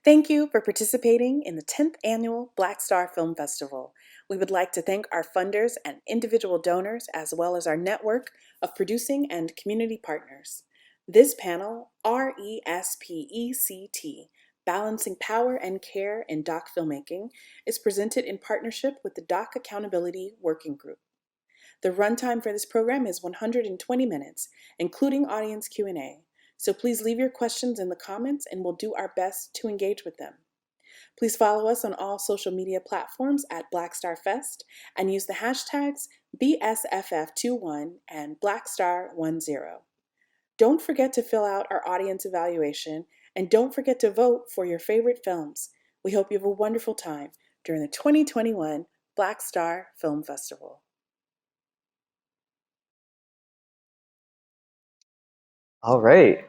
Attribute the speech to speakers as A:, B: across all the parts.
A: Thank you for participating in the 10th Annual Black Star Film Festival. We would like to thank our funders and individual donors, as well as our network of producing and community partners. This panel, RESPECT, Balancing Power and Care in Doc Filmmaking, is presented in partnership with the Doc Accountability Working Group. The runtime for this program is 120 minutes, including audience Q&A. So please leave your questions in the comments and we'll do our best to engage with them. Please follow us on all social media platforms at Black Star Fest and use the hashtags BSFF21 and BlackStar10. Don't forget to fill out our audience evaluation and don't forget to vote for your favorite films. We hope you have a wonderful time during the 2021 Black Star Film Festival.
B: All right,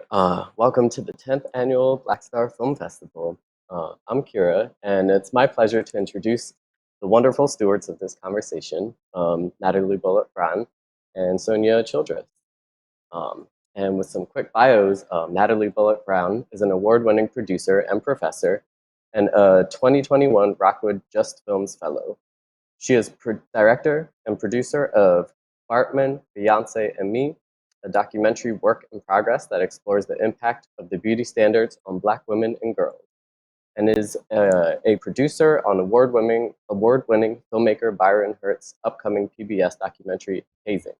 B: welcome to the 10th Annual Black Star Film Festival. I'm Kira, and it's my pleasure to introduce the wonderful stewards of this conversation, Natalie Bullitt-Brown and Sonia Childress. And with some quick bios, Natalie Bullitt-Brown is an award-winning producer and professor and a 2021 Rockwood Just Films Fellow. She is director and producer of Bartman, Beyonce, and Me, a documentary work in progress that explores the impact of the beauty standards on Black women and girls, and is a producer on award-winning filmmaker Byron Hurt's upcoming PBS documentary, Hazing,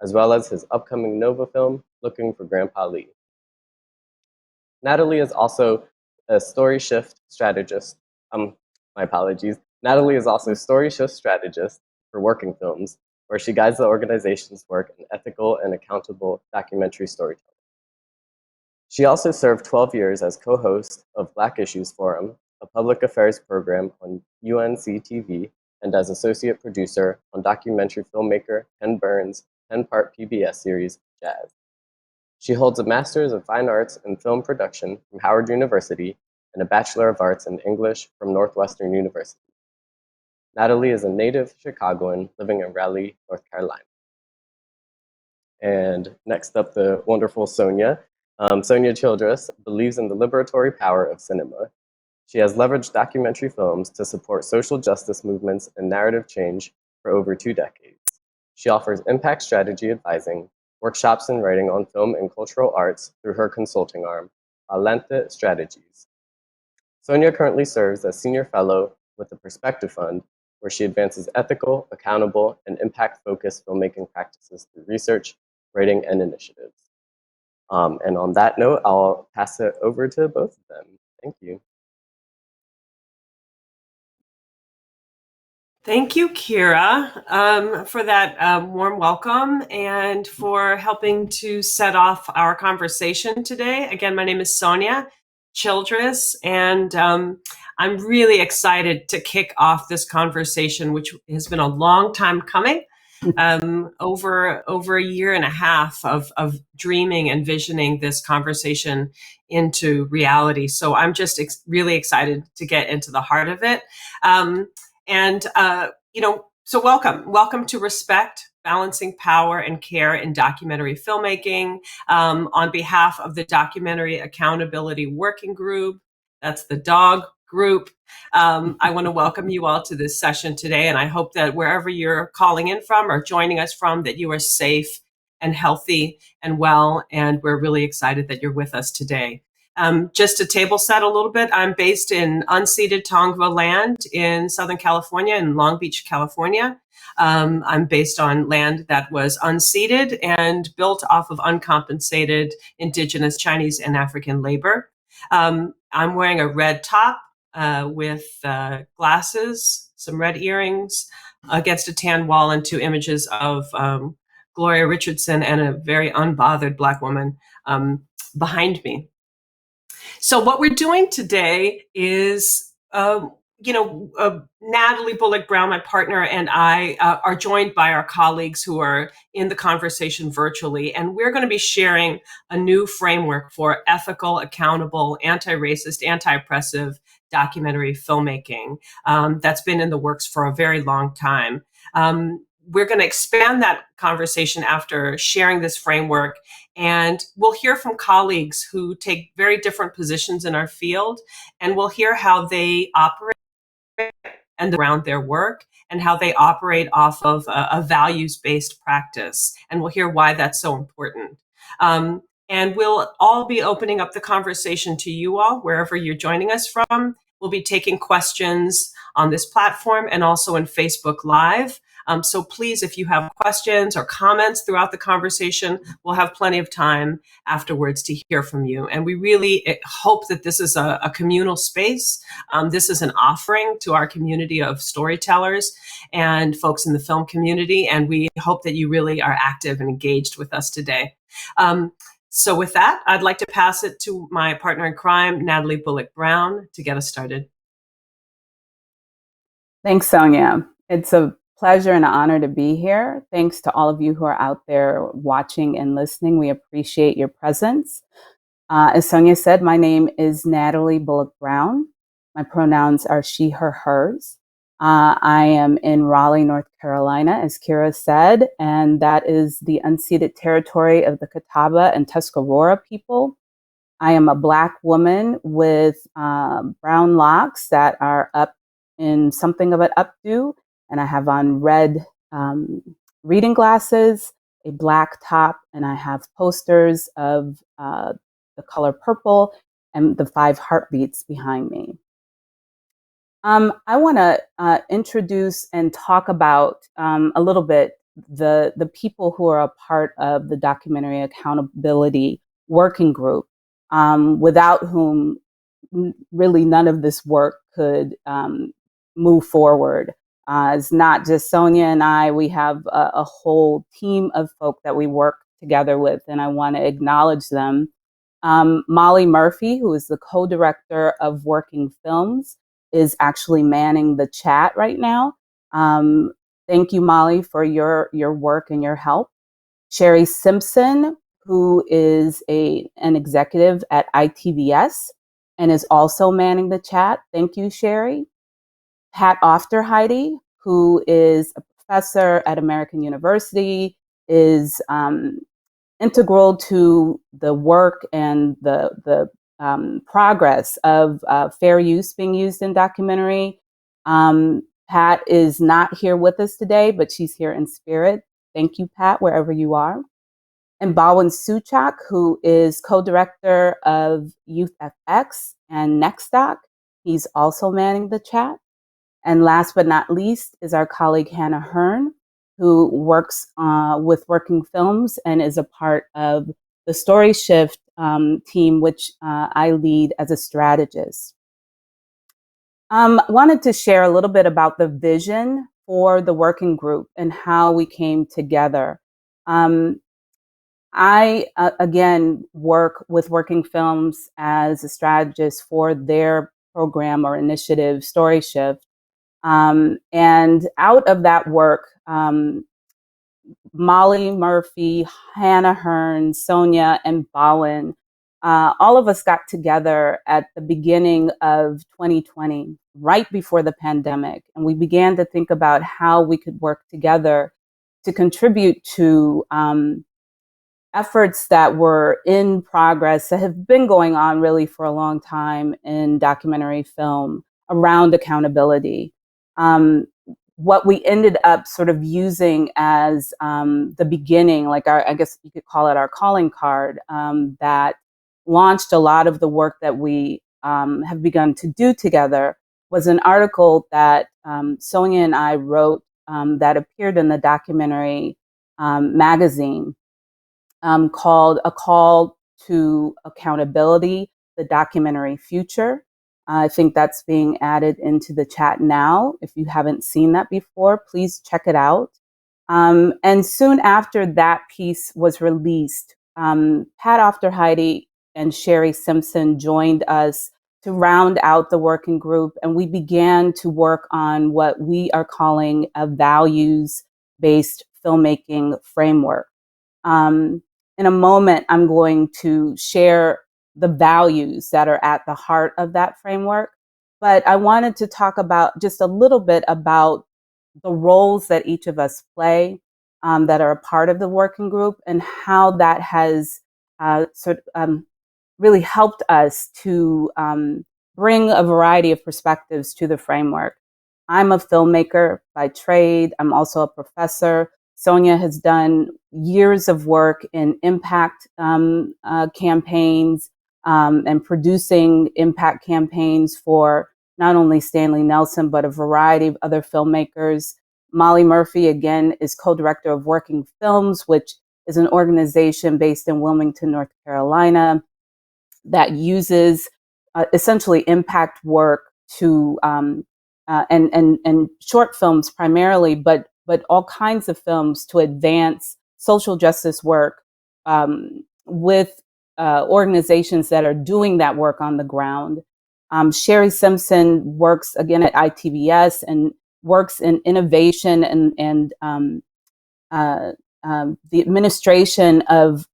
B: as well as his upcoming Nova film, Looking for Grandpa Lee. Natalie is also a story shift strategist. My apologies. Natalie is also a story shift strategist for Working Films, where she guides the organization's work in ethical and accountable documentary storytelling. She also served 12 years as co-host of Black Issues Forum, a public affairs program on UNC-TV, and as associate producer on documentary filmmaker Ken Burns' 10-part PBS series, Jazz. She holds a Master's of Fine Arts in Film Production from Howard University and a Bachelor of Arts in English from Northwestern University. Natalie is a native Chicagoan living in Raleigh, North Carolina. And next up, the wonderful Sonia. Sonia Childress believes in the liberatory power of cinema. She has leveraged documentary films to support social justice movements and narrative change for over 2 decades. She offers impact strategy advising, workshops and writing on film and cultural arts through her consulting arm, Alente Strategies. Sonia currently serves as Senior Fellow with the Perspective Fund, where she advances ethical, accountable, and impact-focused filmmaking practices through research, writing, and initiatives. And on that note, I'll pass it over to both of them. Thank you.
C: Thank you, Kira, for that warm welcome and for helping to set off our conversation today. Again, my name is Sonia Childress, and I'm really excited to kick off this conversation, which has been a long time coming, over a year and a half of dreaming and visioning this conversation into reality. So I'm just really excited to get into the heart of it. So welcome to Respect, Balancing Power and Care in Documentary Filmmaking. On behalf of the Documentary Accountability Working Group, that's the DOG group, I want to welcome you all to this session today. And I hope that wherever you're calling in from or joining us from, that you are safe and healthy and well. And we're really excited that you're with us today. Just to table set a little bit, I'm based in unceded Tongva land in Southern California, in Long Beach, California. I'm based on land that was unceded and built off of uncompensated Indigenous Chinese and African labor. I'm wearing a red top with glasses, some red earrings, against a tan wall, and 2 images of Gloria Richardson and a very unbothered Black woman behind me. So what we're doing today is, Natalie Bullock-Brown, my partner, and I are joined by our colleagues who are in the conversation virtually. And we're going to be sharing a new framework for ethical, accountable, anti-racist, anti-oppressive documentary filmmaking that's been in the works for a very long time. we're going to expand that conversation after sharing this framework. And we'll hear from colleagues who take very different positions in our field, and we'll hear how they operate and around their work and how they operate off of a values-based practice. And we'll hear why that's so important. And we'll all be opening up the conversation to you all, wherever you're joining us from. We'll be taking questions on this platform and also in Facebook Live. So please, if you have questions or comments throughout the conversation, we'll have plenty of time afterwards to hear from you. And we really hope that this is a communal space. This is an offering to our community of storytellers and folks in the film community. And we hope that you really are active and engaged with us today. So with that, I'd like to pass it to my partner in crime, Natalie Bullock-Brown, to get us started.
D: Thanks, Sonia. It's a pleasure and an honor to be here. Thanks to all of you who are out there watching and listening. We appreciate your presence. As Sonia said, my name is Natalie Bullock-Brown. My pronouns are she, her, hers. I am in Raleigh, North Carolina, as Kira said, and that is the unceded territory of the Catawba and Tuscarora people. I am a Black woman with brown locks that are up in something of an updo, and I have on red reading glasses, a Black top, and I have posters of the color purple and the 5 heartbeats behind me. I want to introduce and talk about a little bit the people who are a part of the Documentary Accountability Working Group, without whom really none of this work could move forward. It's not just Sonia and I. We have a whole team of folk that we work together with, and I want to acknowledge them. Molly Murphy, who is the co-director of Working Films, is actually manning the chat right now. Thank you, Molly, for your work and your help. Sherry Simpson, who is an executive at ITVS and is also manning the chat. Thank you, Sherry. Pat Ofterheide, who is a professor at American University, is integral to the work and the progress of fair use being used in documentary. Pat is not here with us today, but she's here in spirit. Thank you, Pat, wherever you are. And Bawin Suchak, who is co-director of Youth FX and NextDoc. He's also manning the chat. And last but not least is our colleague Hannah Hearn, who works with Working Films and is a part of the Story Shift team, which I lead as a strategist. Wanted to share a little bit about the vision for the working group and how we came together. I, again, work with Working Films as a strategist for their program or initiative, Story Shift. And out of that work, Molly Murphy, Hannah Hearn, Sonia, and Bawin, all of us got together at the beginning of 2020, right before the pandemic. And we began to think about how we could work together to contribute to efforts that were in progress that have been going on really for a long time in documentary film around accountability. What we ended up sort of using as the beginning, like I guess you could call it our calling card, that launched a lot of the work that we have begun to do together, was an article that Sonia and I wrote that appeared in the documentary magazine, called A Call to Accountability, the Documentary Future. I think that's being added into the chat now. If you haven't seen that before, please check it out. And soon after that piece was released, Pat Ofterheide and Sherry Simpson joined us to round out the working group, and we began to work on what we are calling a values-based filmmaking framework. In a moment, I'm going to share the values that are at the heart of that framework. But I wanted to talk about just a little bit about the roles that each of us play that are a part of the working group, and how that has really helped us to bring a variety of perspectives to the framework. I'm a filmmaker by trade. I'm also a professor. Sonia has done years of work in impact campaigns and producing impact campaigns for not only Stanley Nelson, but a variety of other filmmakers. Molly Murphy, again, is co-director of Working Films, which is an organization based in Wilmington, North Carolina, that uses essentially impact work to and short films primarily, but all kinds of films to advance social justice work with organizations that are doing that work on the ground. Sherry Simpson works again at ITBS and works in innovation and the administration of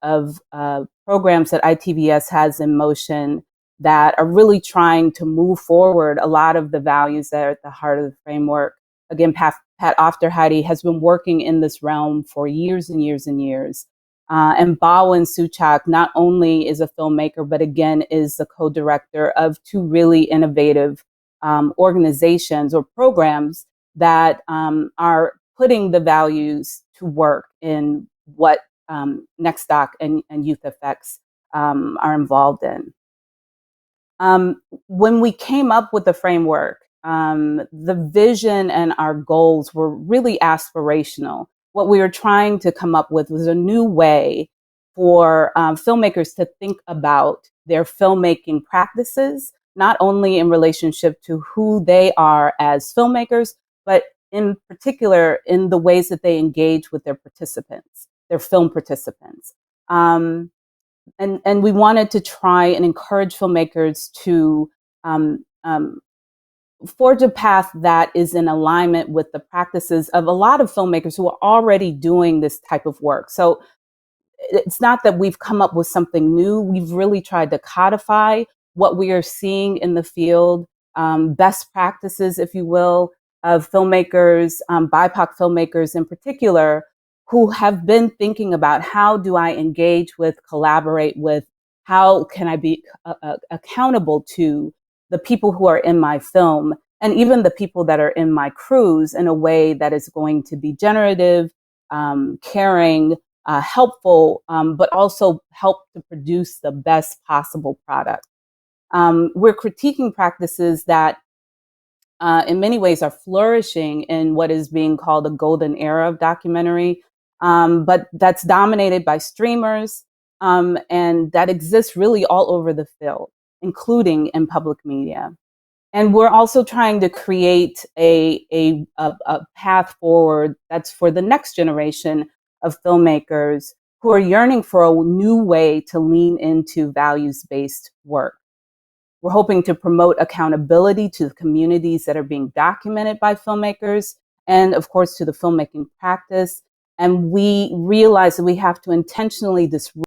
D: programs that ITBS has in motion that are really trying to move forward a lot of the values that are at the heart of the framework. Again, Pat Aufderheide has been working in this realm for years and years and years. And Bawin Suchak not only is a filmmaker, but again is the co-director of two really innovative organizations or programs that are putting the values to work in what NextDoc and Youth Effects are involved in. When we came up with the framework, the vision and our goals were really aspirational. What we were trying to come up with was a new way for filmmakers to think about their filmmaking practices, not only in relationship to who they are as filmmakers, but in particular in the ways that they engage with their participants, their film participants. And we wanted to try and encourage filmmakers to forge a path that is in alignment with the practices of a lot of filmmakers who are already doing this type of work. So it's not that we've come up with something new. We've really tried to codify what we are seeing in the field, best practices, if you will, of filmmakers, BIPOC filmmakers in particular, who have been thinking about how do I engage with, collaborate with, how can I be accountable to the people who are in my film and even the people that are in my crews in a way that is going to be generative, caring, helpful, but also help to produce the best possible product. We're critiquing practices that in many ways are flourishing in what is being called a golden era of documentary, but that's dominated by streamers and that exists really all over the field, including in public media. And we're also trying to create a path forward that's for the next generation of filmmakers who are yearning for a new way to lean into values-based work. We're hoping to promote accountability to the communities that are being documented by filmmakers and, of course, to the filmmaking practice. And we realize that we have to intentionally disrupt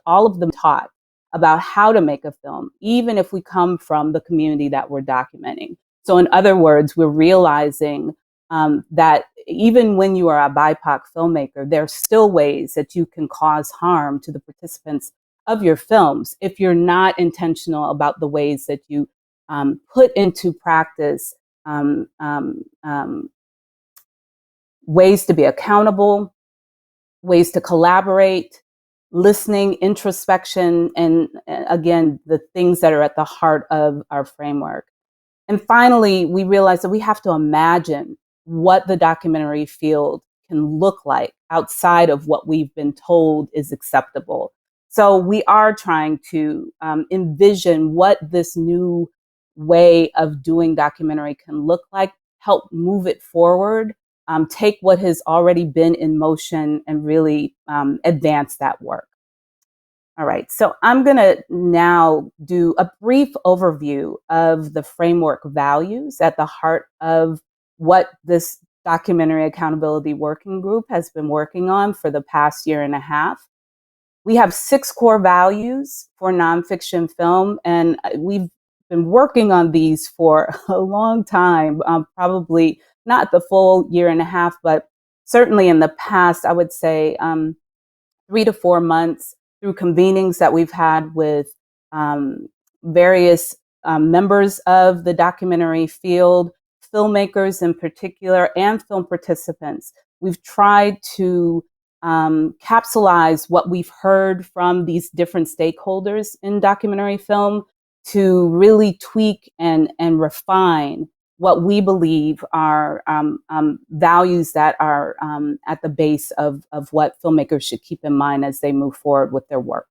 D: all of them taught about how to make a film, even if we come from the community that we're documenting. So in other words, we're realizing that even when you are a BIPOC filmmaker, there are still ways that you can cause harm to the participants of your films if you're not intentional about the ways that you put into practice ways to be accountable, ways to collaborate, listening, introspection, and again, the things that are at the heart of our framework. And finally, we realize that we have to imagine what the documentary field can look like outside of what we've been told is acceptable. So we are trying to envision what this new way of doing documentary can look like, help move it forward, take what has already been in motion and really advance that work. All right, so I'm going to now do a brief overview of the framework values at the heart of what this documentary accountability working group has been working on for the past year and a half. We have 6 core values for nonfiction film, and we've been working on these for a long time, probably not the full year and a half, but certainly in the past, I would say 3 to 4 months through convenings that we've had with various members of the documentary field, filmmakers in particular, and film participants. We've tried to capsulize what we've heard from these different stakeholders in documentary film to really tweak and refine what we believe are values that are at the base of what filmmakers should keep in mind as they move forward with their work.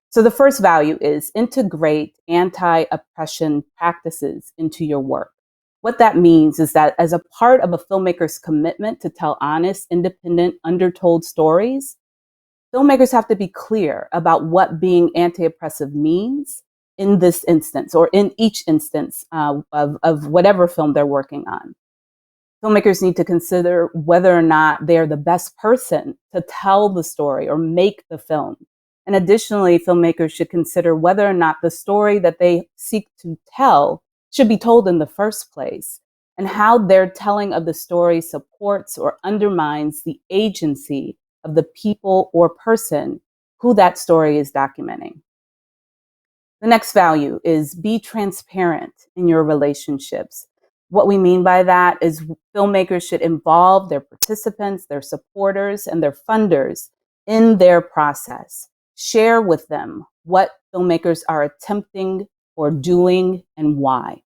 D: So the first value is integrate anti-oppression practices into your work. What that means is that as a part of a filmmaker's commitment to tell honest, independent, undertold stories, filmmakers have to be clear about what being anti-oppressive means in this instance, or in each instance of whatever film they're working on. Filmmakers need to consider whether or not they're the best person to tell the story or make the film. And additionally, filmmakers should consider whether or not the story that they seek to tell should be told in the first place, and how their telling of the story supports or undermines the agency of the people or person who that story is documenting. The next value is be transparent in your relationships. What we mean by that is filmmakers should involve their participants, their supporters, and their funders in their process. Share with them what filmmakers are attempting or doing and why.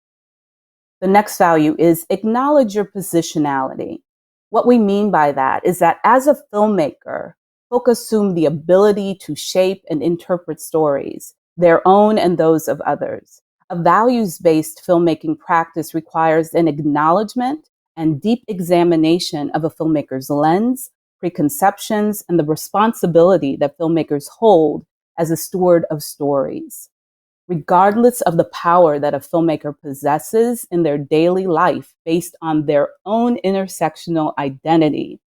D: The next value is acknowledge your positionality. What we mean by that is that as a filmmaker, folk assume the ability to shape and interpret stories, their own and those of others. A values-based filmmaking practice requires an acknowledgement and deep examination of a filmmaker's lens, preconceptions, and the responsibility that filmmakers hold as a steward of stories. Regardless of the power that a filmmaker possesses in their daily life based on their own intersectional identity,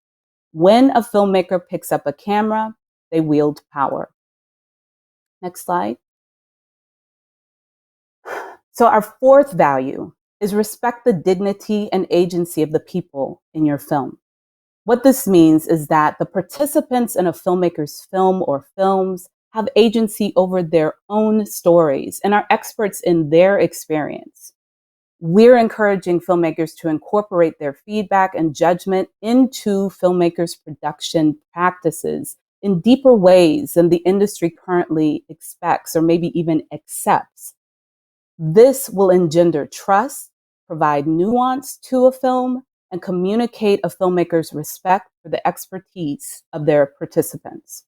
D: when a filmmaker picks up a camera, they wield power. Next slide. So our fourth value is respect the dignity and agency of the people in your film. What this means is that the participants in a filmmaker's film or films have agency over their own stories and are experts in their experience. We're encouraging filmmakers to incorporate their feedback and judgment into filmmakers' production practices in deeper ways than the industry currently expects or maybe even accepts. This will engender trust, provide nuance to a film, and communicate a filmmaker's respect for the expertise of their participants.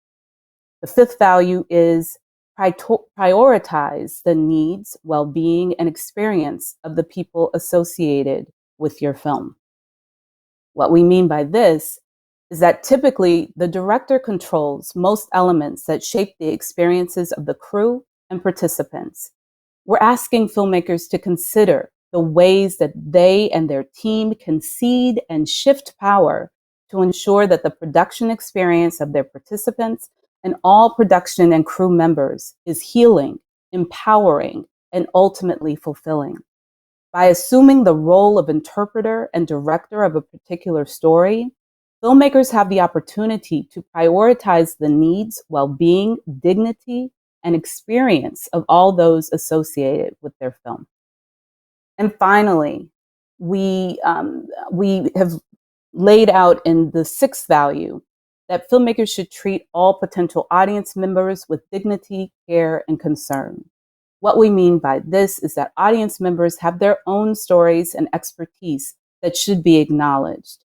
D: The fifth value is prioritize the needs, well-being, and experience of the people associated with your film. What we mean by this is that typically the director controls most elements that shape the experiences of the crew and participants. We're asking filmmakers to consider the ways that they and their team can cede and shift power to ensure that the production experience of their participants and all production and crew members is healing, empowering, and ultimately fulfilling. By assuming the role of interpreter and director of a particular story, filmmakers have the opportunity to prioritize the needs, well-being, dignity, and experience of all those associated with their film. And finally, we have laid out in the sixth value that filmmakers should treat all potential audience members with dignity, care, and concern. What we mean by this is that audience members have their own stories and expertise that should be acknowledged.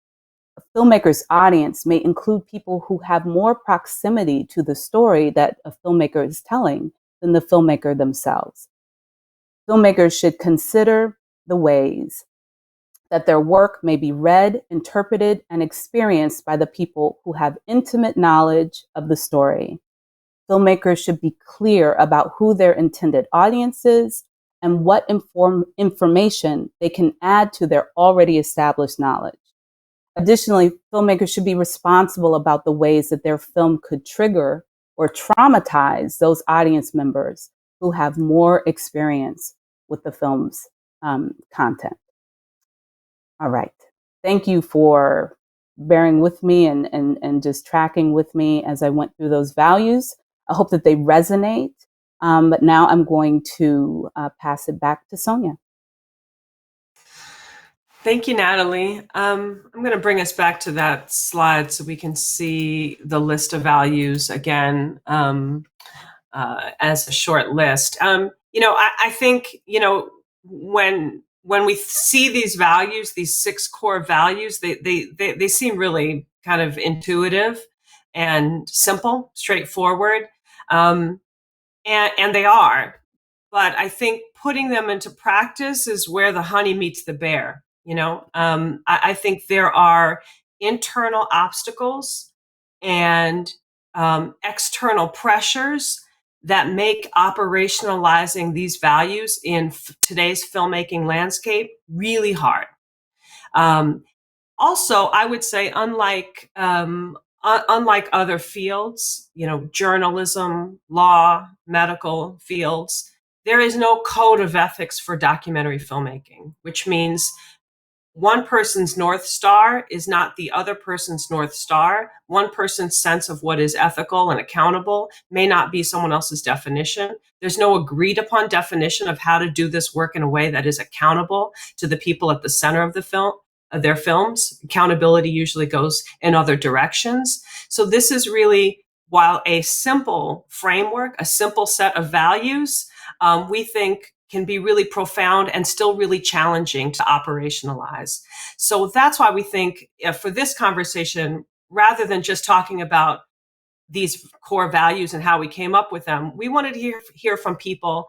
D: A filmmaker's audience may include people who have more proximity to the story that a filmmaker is telling than the filmmaker themselves. Filmmakers should consider the ways that their work may be read, interpreted, and experienced by the people who have intimate knowledge of the story. Filmmakers should be clear about who their intended audience is and what information they can add to their already established knowledge. Additionally, filmmakers should be responsible about the ways that their film could trigger or traumatize those audience members who have more experience with the film's content. All right. Thank you for bearing with me and just tracking with me as I went through those values. I hope that they resonate. But now I'm going to pass it back to Sonia.
C: Thank you, Natalie. I'm going to bring us back to that slide so we can see the list of values again as a short list. I think, when we see these values, these 6 core values, they seem really kind of intuitive and simple, straightforward, and they are. But I think putting them into practice is where the honey meets the bear. I think there are internal obstacles and external pressures that make operationalizing these values in today's filmmaking landscape really hard. Also, I would say, unlike other fields, journalism, law, medical fields, there is no code of ethics for documentary filmmaking, which means one person's North Star is not the other person's North Star. One person's sense of what is ethical and accountable may not be someone else's definition. There's no agreed upon definition of how to do this work in a way that is accountable to the people at the center of the film, of their films. Accountability usually goes in other directions. So this is really, while a simple framework, a simple set of values, we think can be really profound and still really challenging to operationalize. So that's why we think for this conversation, rather than just talking about these core values and how we came up with them, we wanted to hear from people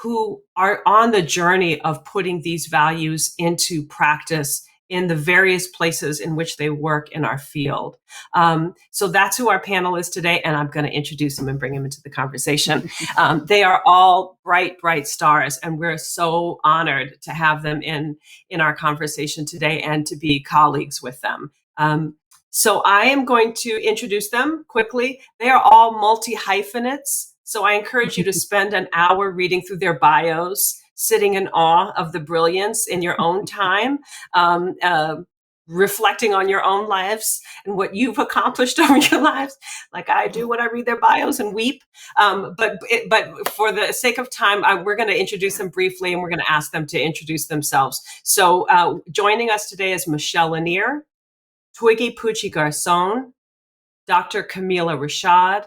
C: who are on the journey of putting these values into practice in the various places in which they work in our field. So that's who our panel is today, and I'm going to introduce them and bring them into the conversation. They are all bright, bright stars, and we're so honored to have them in our conversation today and to be colleagues with them. So I am going to introduce them quickly. They are all multi-hyphenates, so I encourage you to spend an hour reading through their bios, sitting in awe of the brilliance in your own time, reflecting on your own lives and what you've accomplished over your lives, like I do when I read their bios and weep. But for the sake of time, we're going to introduce them briefly, and we're going to ask them to introduce themselves. So joining us today is Michelle Lanier, Twiggy Pucci Garcon, Dr. Camila Rashad,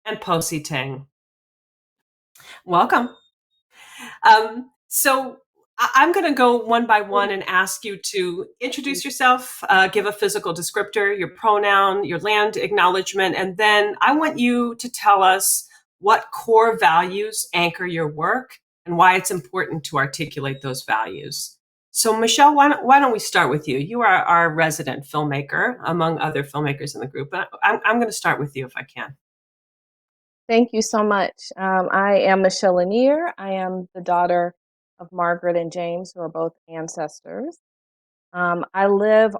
C: and Posi Teng. Welcome. So I'm going to go one by one and ask you to introduce yourself, give a physical descriptor, your pronoun, your land acknowledgement, and then I want you to tell us what core values anchor your work and why it's important to articulate those values. So Michelle, why don't we start with you? You are our resident filmmaker, among other filmmakers in the group, but I'm going to start with you if I can.
E: Thank you so much. I am Michelle Lanier. I am the daughter of Margaret and James, who are both ancestors. I live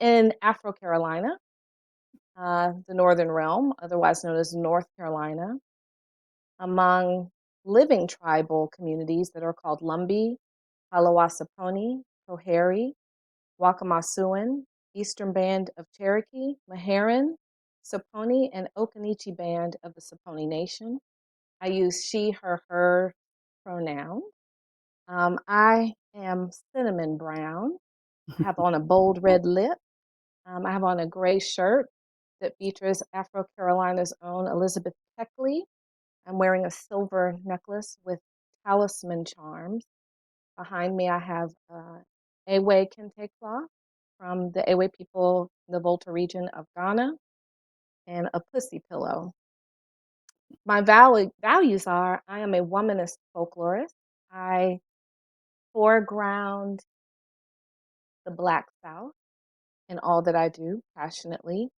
E: in Afro Carolina, the Northern Realm, otherwise known as North Carolina, among living tribal communities that are called Lumbee, Halawasaponi, Coharie, Wakamasuan, Eastern Band of Cherokee, Meherrin, Saponi, and Occaneechi Band of the Saponi Nation. I use she, her pronoun. I am cinnamon brown. I have on a bold red lip. I have on a gray shirt that features Afro Carolina's own Elizabeth Keckley. I'm wearing a silver necklace with talisman charms. Behind me, I have Ewe Kente cloth from the Ewe people in the Volta region of Ghana, and a pussy pillow. My values are: I am a womanist folklorist. I foreground the Black South in all that I do passionately.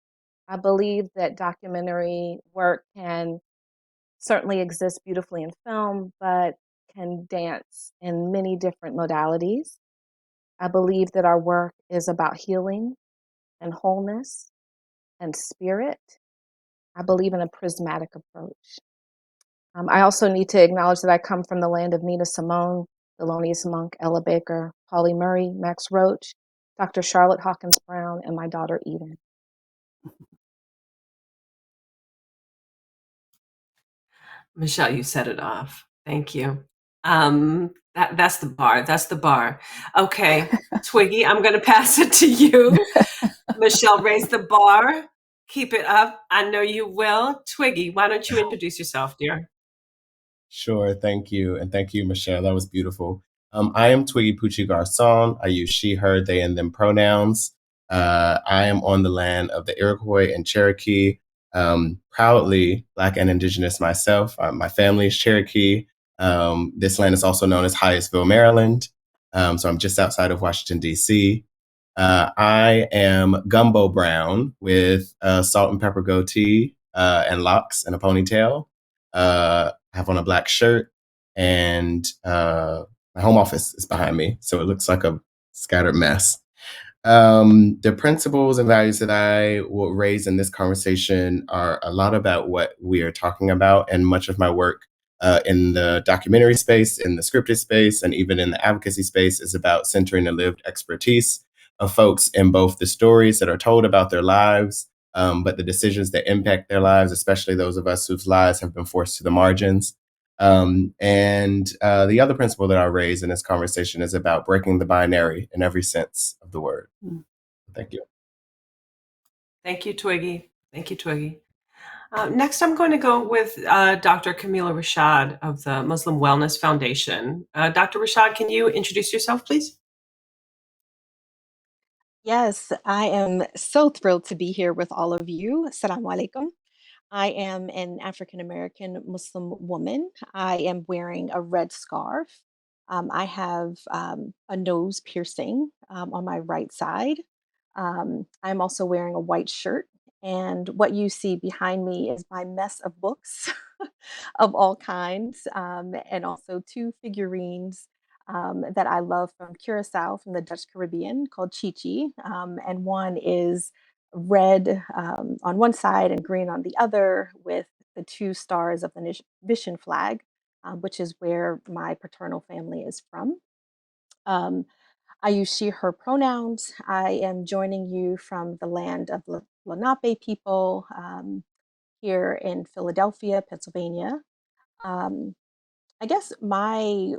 E: I believe that documentary work can certainly exist beautifully in film, but can dance in many different modalities. I believe that our work is about healing and wholeness and spirit. I believe in a prismatic approach. I also need to acknowledge that I come from the land of Nina Simone, Thelonious Monk, Ella Baker, Polly Murray, Max Roach, Dr. Charlotte Hawkins Brown, and my daughter Eden.
C: Michelle, you set it off. Thank you. That's the bar. That's the bar. Okay, Twiggy, I'm going to pass it to you. Michelle, raise the bar. Keep it up. I know you will. Twiggy, why don't you introduce yourself, dear?
F: Sure, thank you. And thank you, Michelle. That was beautiful. I am Twiggy Pucci Garcon. I use she, her, they, and them pronouns. I am on the land of the Iroquois and Cherokee, proudly Black and Indigenous myself. My family is Cherokee. This land is also known as Hyattsville, Maryland. So I'm just outside of Washington, D.C. I am Gumbo Brown with salt and pepper goatee and locks and a ponytail. I have on a black shirt, and my home office is behind me, so it looks like a scattered mess. The principles and values that I will raise in this conversation are a lot about what we are talking about, and much of my work in the documentary space, in the scripted space, and even in the advocacy space is about centering the lived expertise of folks in both the stories that are told about their lives, but the decisions that impact their lives, especially those of us whose lives have been forced to the margins. The other principle that I raise in this conversation is about breaking the binary in every sense of the word. Thank you.
C: Thank you, Twiggy. Thank you, Twiggy. Next, I'm going to go with Dr. Camila Rashad of the Muslim Wellness Foundation. Dr. Rashad, can you introduce yourself, please?
G: Yes, I am so thrilled to be here with all of you. Assalamu alaikum. I am an African American Muslim woman. I am wearing a red scarf. I have a nose piercing on my right side. I'm also wearing a white shirt. And what you see behind me is my mess of books of all kinds, and also two figurines that I love from Curacao, from the Dutch Caribbean, called Chi Chi. And one is red on one side and green on the other, with the two stars of the Vishen flag, which is where my paternal family is from. I use she, her pronouns. I am joining you from the land of Lenape people here in Philadelphia, Pennsylvania. I guess my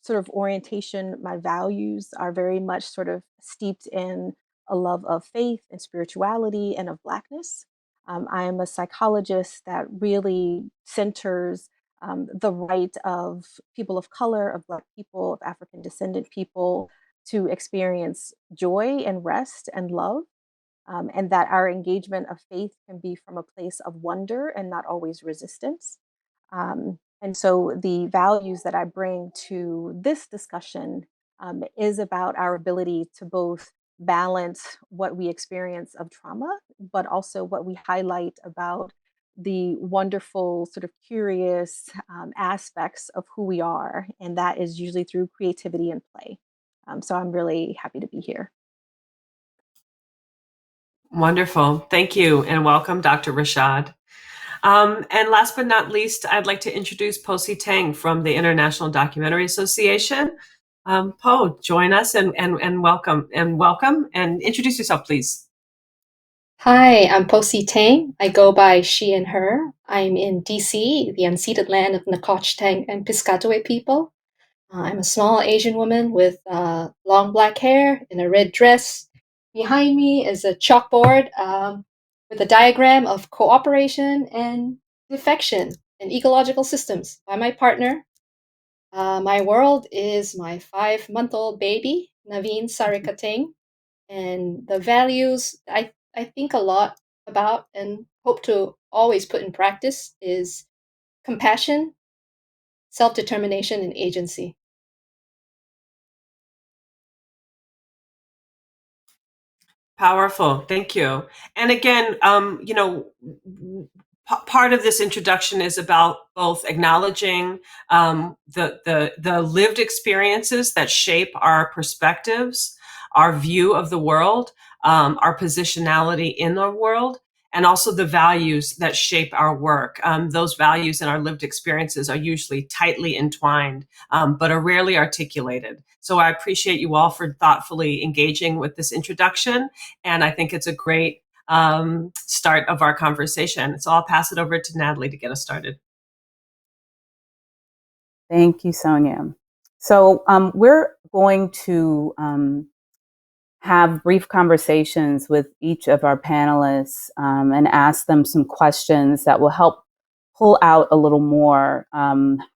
G: sort of orientation, my values are very much sort of steeped in a love of faith and spirituality and of Blackness. I am a psychologist that really centers the right of people of color, of Black people, of African descendant people to experience joy and rest and love. And that our engagement of faith can be from a place of wonder and not always resistance. And so the values that I bring to this discussion is about our ability to both balance what we experience of trauma, but also what we highlight about the wonderful, sort of curious aspects of who we are. And that is usually through creativity and play. So I'm really happy to be here.
C: Wonderful. Thank you, and welcome, Dr. Rashad. And last but not least, I'd like to introduce Po-Si Tang from the International Documentary Association. Po, join us and welcome and introduce yourself, please.
H: Hi, I'm Po-Si Tang. I go by she and her. I'm in DC, the unceded land of Nacotchtank and Piscataway people. I'm a small Asian woman with long black hair in a red dress. Behind me is a chalkboard with a diagram of cooperation and defection and ecological systems by my partner. My world is my 5-month-old baby, Naveen Sarikating, and the values I think a lot about and hope to always put in practice is compassion, self-determination, and agency.
C: Powerful. Thank you. And again, part of this introduction is about both acknowledging the lived experiences that shape our perspectives, our view of the world, our positionality in the world, and also the values that shape our work. Those values and our lived experiences are usually tightly entwined, but are rarely articulated. So I appreciate you all for thoughtfully engaging with this introduction, and I think it's a great start of our conversation. So I'll pass it over to Natalie to get us started.
D: Thank you, Sonia. So we're going to have brief conversations with each of our panelists and ask them some questions that will help pull out a little more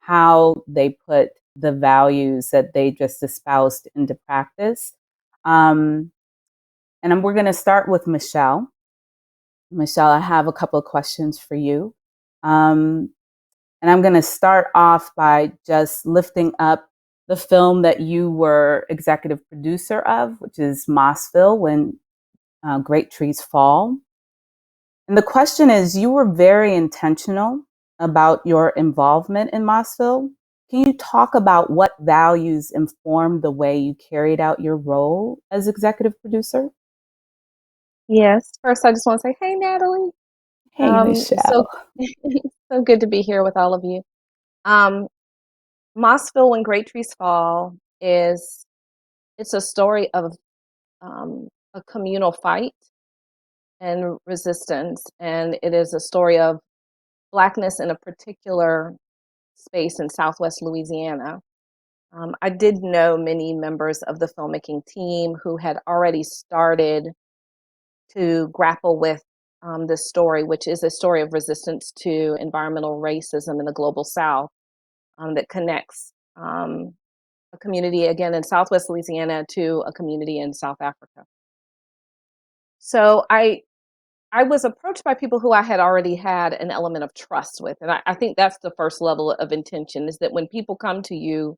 D: how they put the values that they just espoused into practice. And we're going to start with Michelle. Michelle, I have a couple of questions for you. And I'm going to start off by just lifting up the film that you were executive producer of, which is Mossville, When Great Trees Fall. And the question is, you were very intentional about your involvement in Mossville. Can you talk about what values informed the way you carried out your role as executive producer?
E: Yes. First, I just want to say, hey, Natalie.
D: Hey,
E: So,
D: Michelle.
E: so good to be here with all of you. Mossville, When Great Trees Fall it's a story of a communal fight and resistance, and it is a story of Blackness in a particular space in Southwest Louisiana. I did know many members of the filmmaking team who had already started to grapple with this story, which is a story of resistance to environmental racism in the global South, that connects a community, again, in Southwest Louisiana to a community in South Africa. So I was approached by people who I had already had an element of trust with. And I think that's the first level of intention, is that when people come to you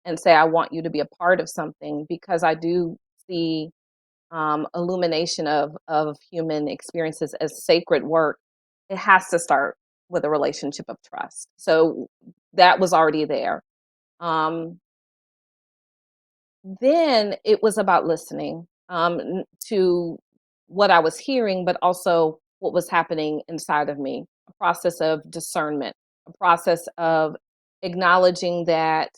E: and say, I want you to be a part of something, because I do see illumination of human experiences as sacred work, it has to start with a relationship of trust. So that was already there. Then it was about listening to what I was hearing, but also what was happening inside of me, a process of discernment, a process of acknowledging that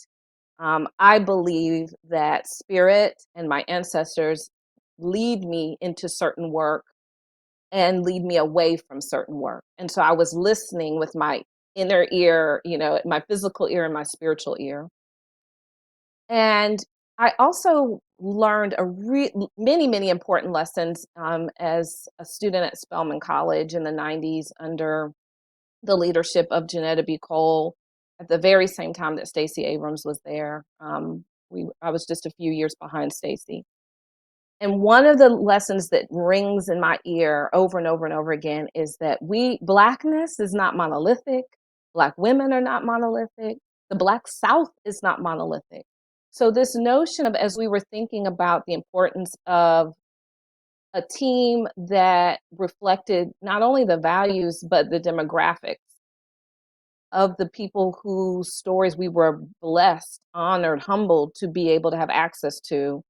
E: I believe that spirit and my ancestors lead me into certain work and lead me away from certain work. And so I was listening with my inner ear, my physical ear and my spiritual ear. And I also learned many, many important lessons as a student at Spelman College in the 90s under the leadership of Janetta B. Cole at the very same time that Stacey Abrams was there. I was just a few years behind Stacey. And one of the lessons that rings in my ear over and over and over again is that Blackness is not monolithic. Black women are not monolithic. The Black South is not monolithic. So this notion of, as we were thinking about the importance of a team that reflected not only the values, but the demographics of the people whose stories we were blessed, honored, humbled to be able to have access to,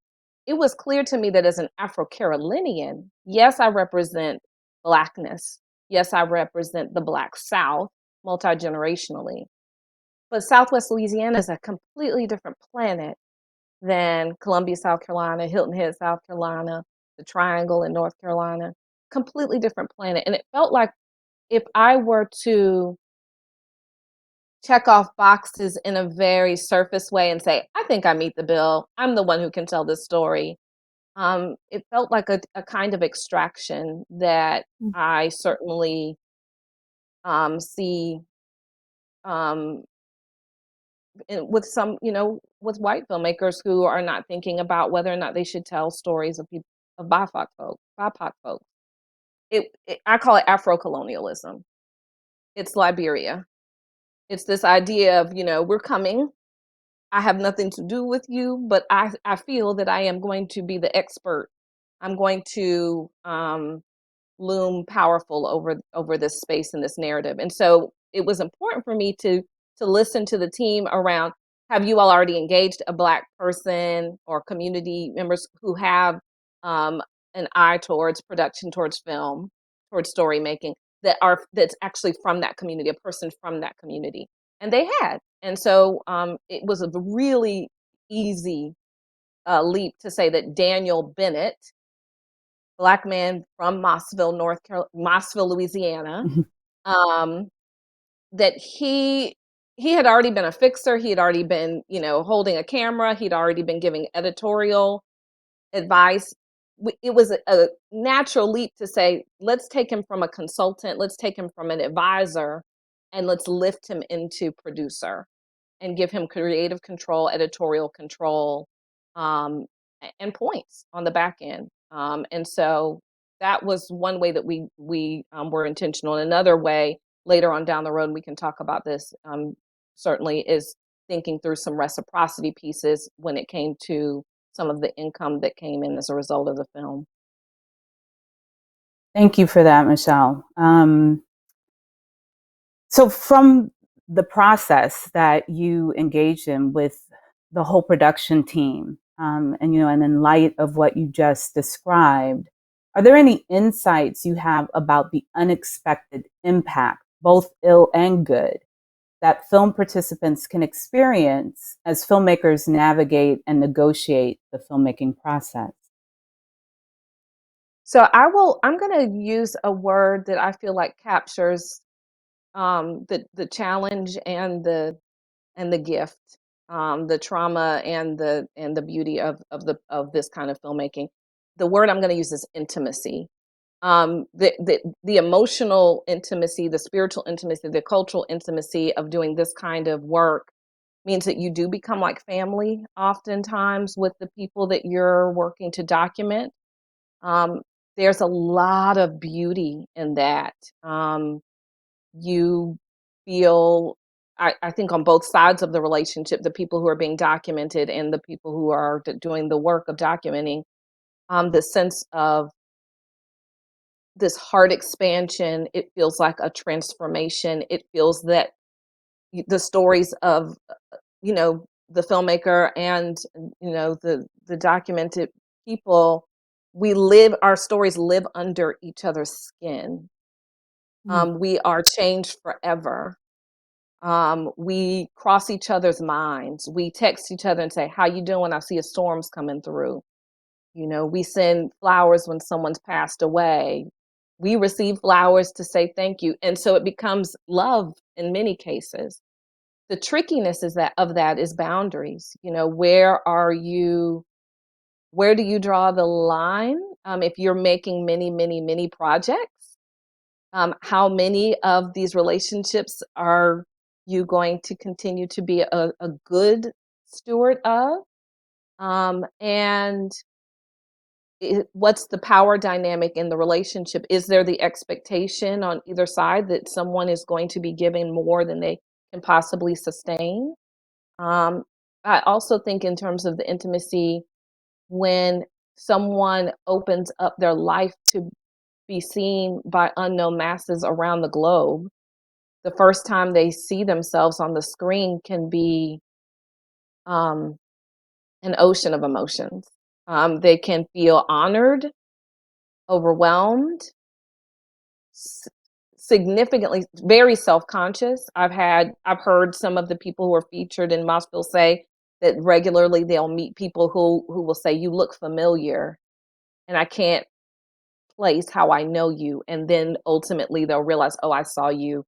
E: it was clear to me that as an Afro-Carolinian, yes, I represent Blackness. Yes, I represent the Black South multi-generationally. But Southwest Louisiana is a completely different planet than Columbia, South Carolina, Hilton Head, South Carolina, the Triangle in North Carolina. Completely different planet. And it felt like if I were to check off boxes in a very surface way and say, I think I meet the bill, I'm the one who can tell this story. It felt like a kind of extraction that I certainly see with some, with white filmmakers who are not thinking about whether or not they should tell stories of people, of BIPOC folks. I call it Afro-colonialism. It's Liberia. It's this idea of, we're coming. I have nothing to do with you, but I feel that I am going to be the expert. I'm going to loom powerful over this space and this narrative. And so it was important for me to listen to the team around, have you all already engaged a Black person or community members who have an eye towards production, towards film, towards story making that's actually from that community, a person from that community. And they had. And so it was a really easy leap to say that Daniel Bennett, Black man from Mossville, Louisiana, um, that he had already been a fixer. He had already been, holding a camera. He'd already been giving editorial advice. It was a natural leap to say, let's take him from a consultant, let's take him from an advisor, and let's lift him into producer and give him creative control, editorial control, um, and points on the back end. And so that was one way that we were intentional. Another way later on down the road, we can talk about this, certainly, is thinking through some reciprocity pieces when it came to some of the income that came in as a result of the film.
D: Thank you for that, Michelle. So from the process that you engaged in with the whole production team, and in light of what you just described, are there any insights you have about the unexpected impact, both ill and good, that film participants can experience as filmmakers navigate and negotiate the filmmaking process?
E: So I'm going to use a word that I feel like captures the challenge and the gift, the trauma and the beauty of this kind of filmmaking. The word I'm going to use is intimacy. The emotional intimacy, the spiritual intimacy, the cultural intimacy of doing this kind of work means that you do become like family oftentimes with the people that you're working to document. Um, there's a lot of beauty in that. You feel, I think, on both sides of the relationship, the people who are being documented and the people who are doing the work of documenting, the sense of this heart expansion. It feels like a transformation. It feels that the stories of, the filmmaker and, the documented people, our stories live under each other's skin. We are changed forever. We cross each other's minds. We text each other and say, "How you doing? I see a storm's coming through." We send flowers when someone's passed away. We receive flowers to say thank you. And so it becomes love in many cases. The trickiness of that is boundaries. Where do you draw the line? If you're making many, many, many projects, how many of these relationships are you going to continue to be a good steward of? And what's the power dynamic in the relationship? Is there the expectation on either side that someone is going to be giving more than they can possibly sustain? I also think in terms of the intimacy, when someone opens up their life to be seen by unknown masses around the globe, the first time they see themselves on the screen can be an ocean of emotions. They can feel honored, overwhelmed, significantly, very self-conscious. I've heard some of the people who are featured in Mossville say that regularly they'll meet people who will say, "You look familiar," and I can't place how I know you. And then ultimately they'll realize, "Oh, I saw you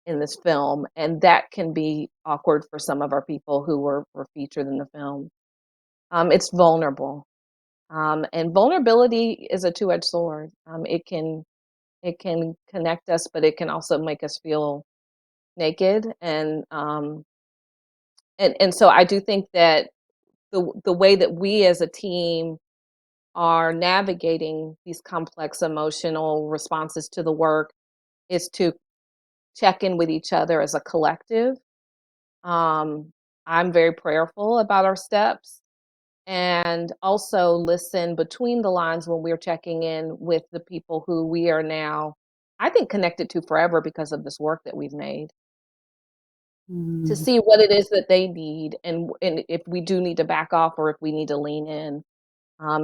E: in this film," and that can be awkward for some of our people who were featured in the film. It's vulnerable, and vulnerability is a two-edged sword. It can connect us, but it can also make us feel naked. And so I do think that the way that we as a team are navigating these complex emotional responses to the work is to check in with each other as a collective. I'm very prayerful about our steps, and also listen between the lines when we're checking in with the people who we are now, I think, connected to forever because of this work that we've made, to see what it is that they need, and if we do need to back off or if we need to lean in.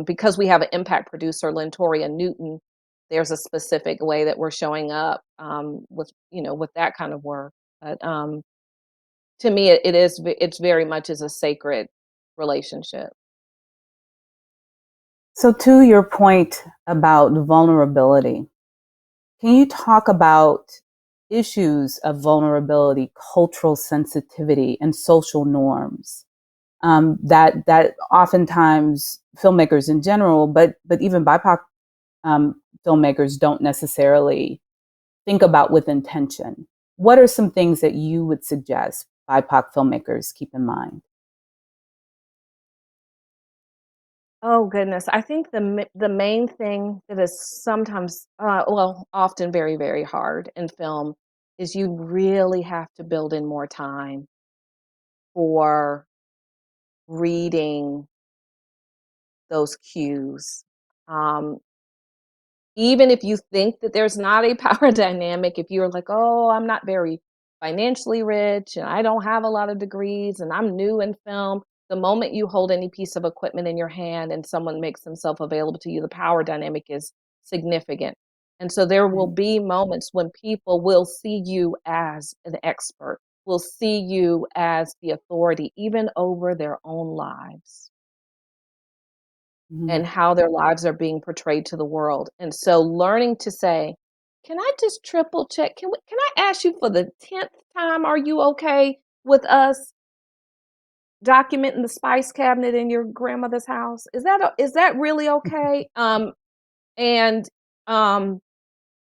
E: Because we have an impact producer, Lentoria Newton, there's a specific way that we're showing up with with that kind of work. But to me, it's very much as a sacred relationship.
D: So, to your point about vulnerability, can you talk about issues of vulnerability, cultural sensitivity, and social norms that oftentimes filmmakers in general, but even BIPOC filmmakers don't necessarily think about with intention? What are some things that you would suggest BIPOC filmmakers keep in mind?
E: Oh goodness, I think the main thing that is sometimes, often very, very hard in film is you really have to build in more time for reading those cues. Um, Even if you think that there's not a power dynamic, if you're like, oh, I'm not very financially rich and I don't have a lot of degrees and I'm new in film, the moment you hold any piece of equipment in your hand and someone makes themselves available to you, the power dynamic is significant. And so there will
D: Right.
E: be moments when people will see you as an expert, will see you as the authority, even over their own lives
D: Mhm.
E: and how their lives are being portrayed to the world. And so learning to say, "Can I just triple check? Can I ask you for the 10th time, are you okay with us documenting the spice cabinet in your grandmother's house? Is that really okay?" And um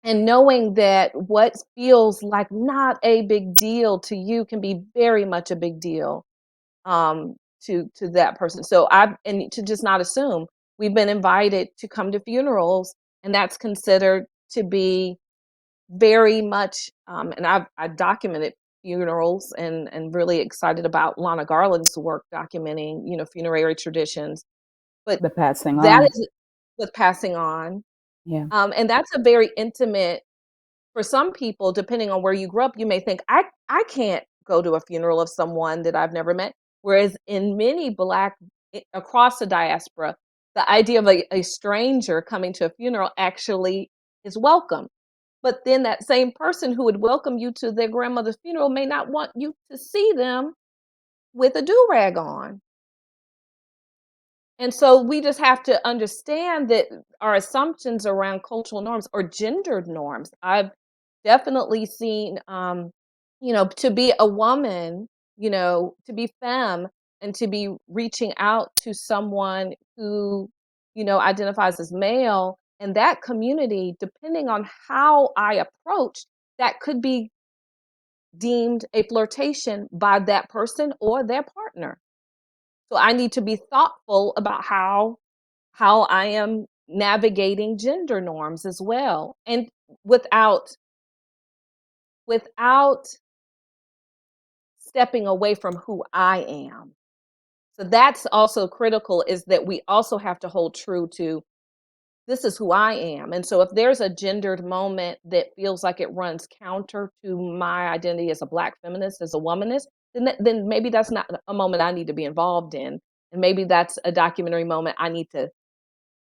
E: and knowing that what feels like not a big deal to you can be very much a big deal to that person. So and to just not assume. We've been invited to come to funerals, and that's considered to be very much. And I documented funerals and really excited about Lana Garland's work documenting funerary traditions. But
D: The passing
E: that
D: on.
E: is with passing on,
D: Yeah.
E: and that's a very intimate. For some people, depending on where you grew up, you may think, I can't go to a funeral of someone that I've never met. Whereas in many Black, across the diaspora, the idea of a stranger coming to a funeral actually is welcome. But then that same person who would welcome you to their grandmother's funeral may not want you to see them with a do-rag on. And so we just have to understand that our assumptions around cultural norms or gendered norms. I've definitely seen, to be a woman, to be femme and to be reaching out to someone who, identifies as male. And that community, depending on how I approach, that could be deemed a flirtation by that person or their partner. So I need to be thoughtful about how I am navigating gender norms as well, and without stepping away from who I am. So that's also critical, is that we also have to hold true to, this is who I am. And so if there's a gendered moment that feels like it runs counter to my identity as a Black feminist, as a womanist, then maybe that's not a moment I need to be involved in. And maybe that's a documentary moment I need to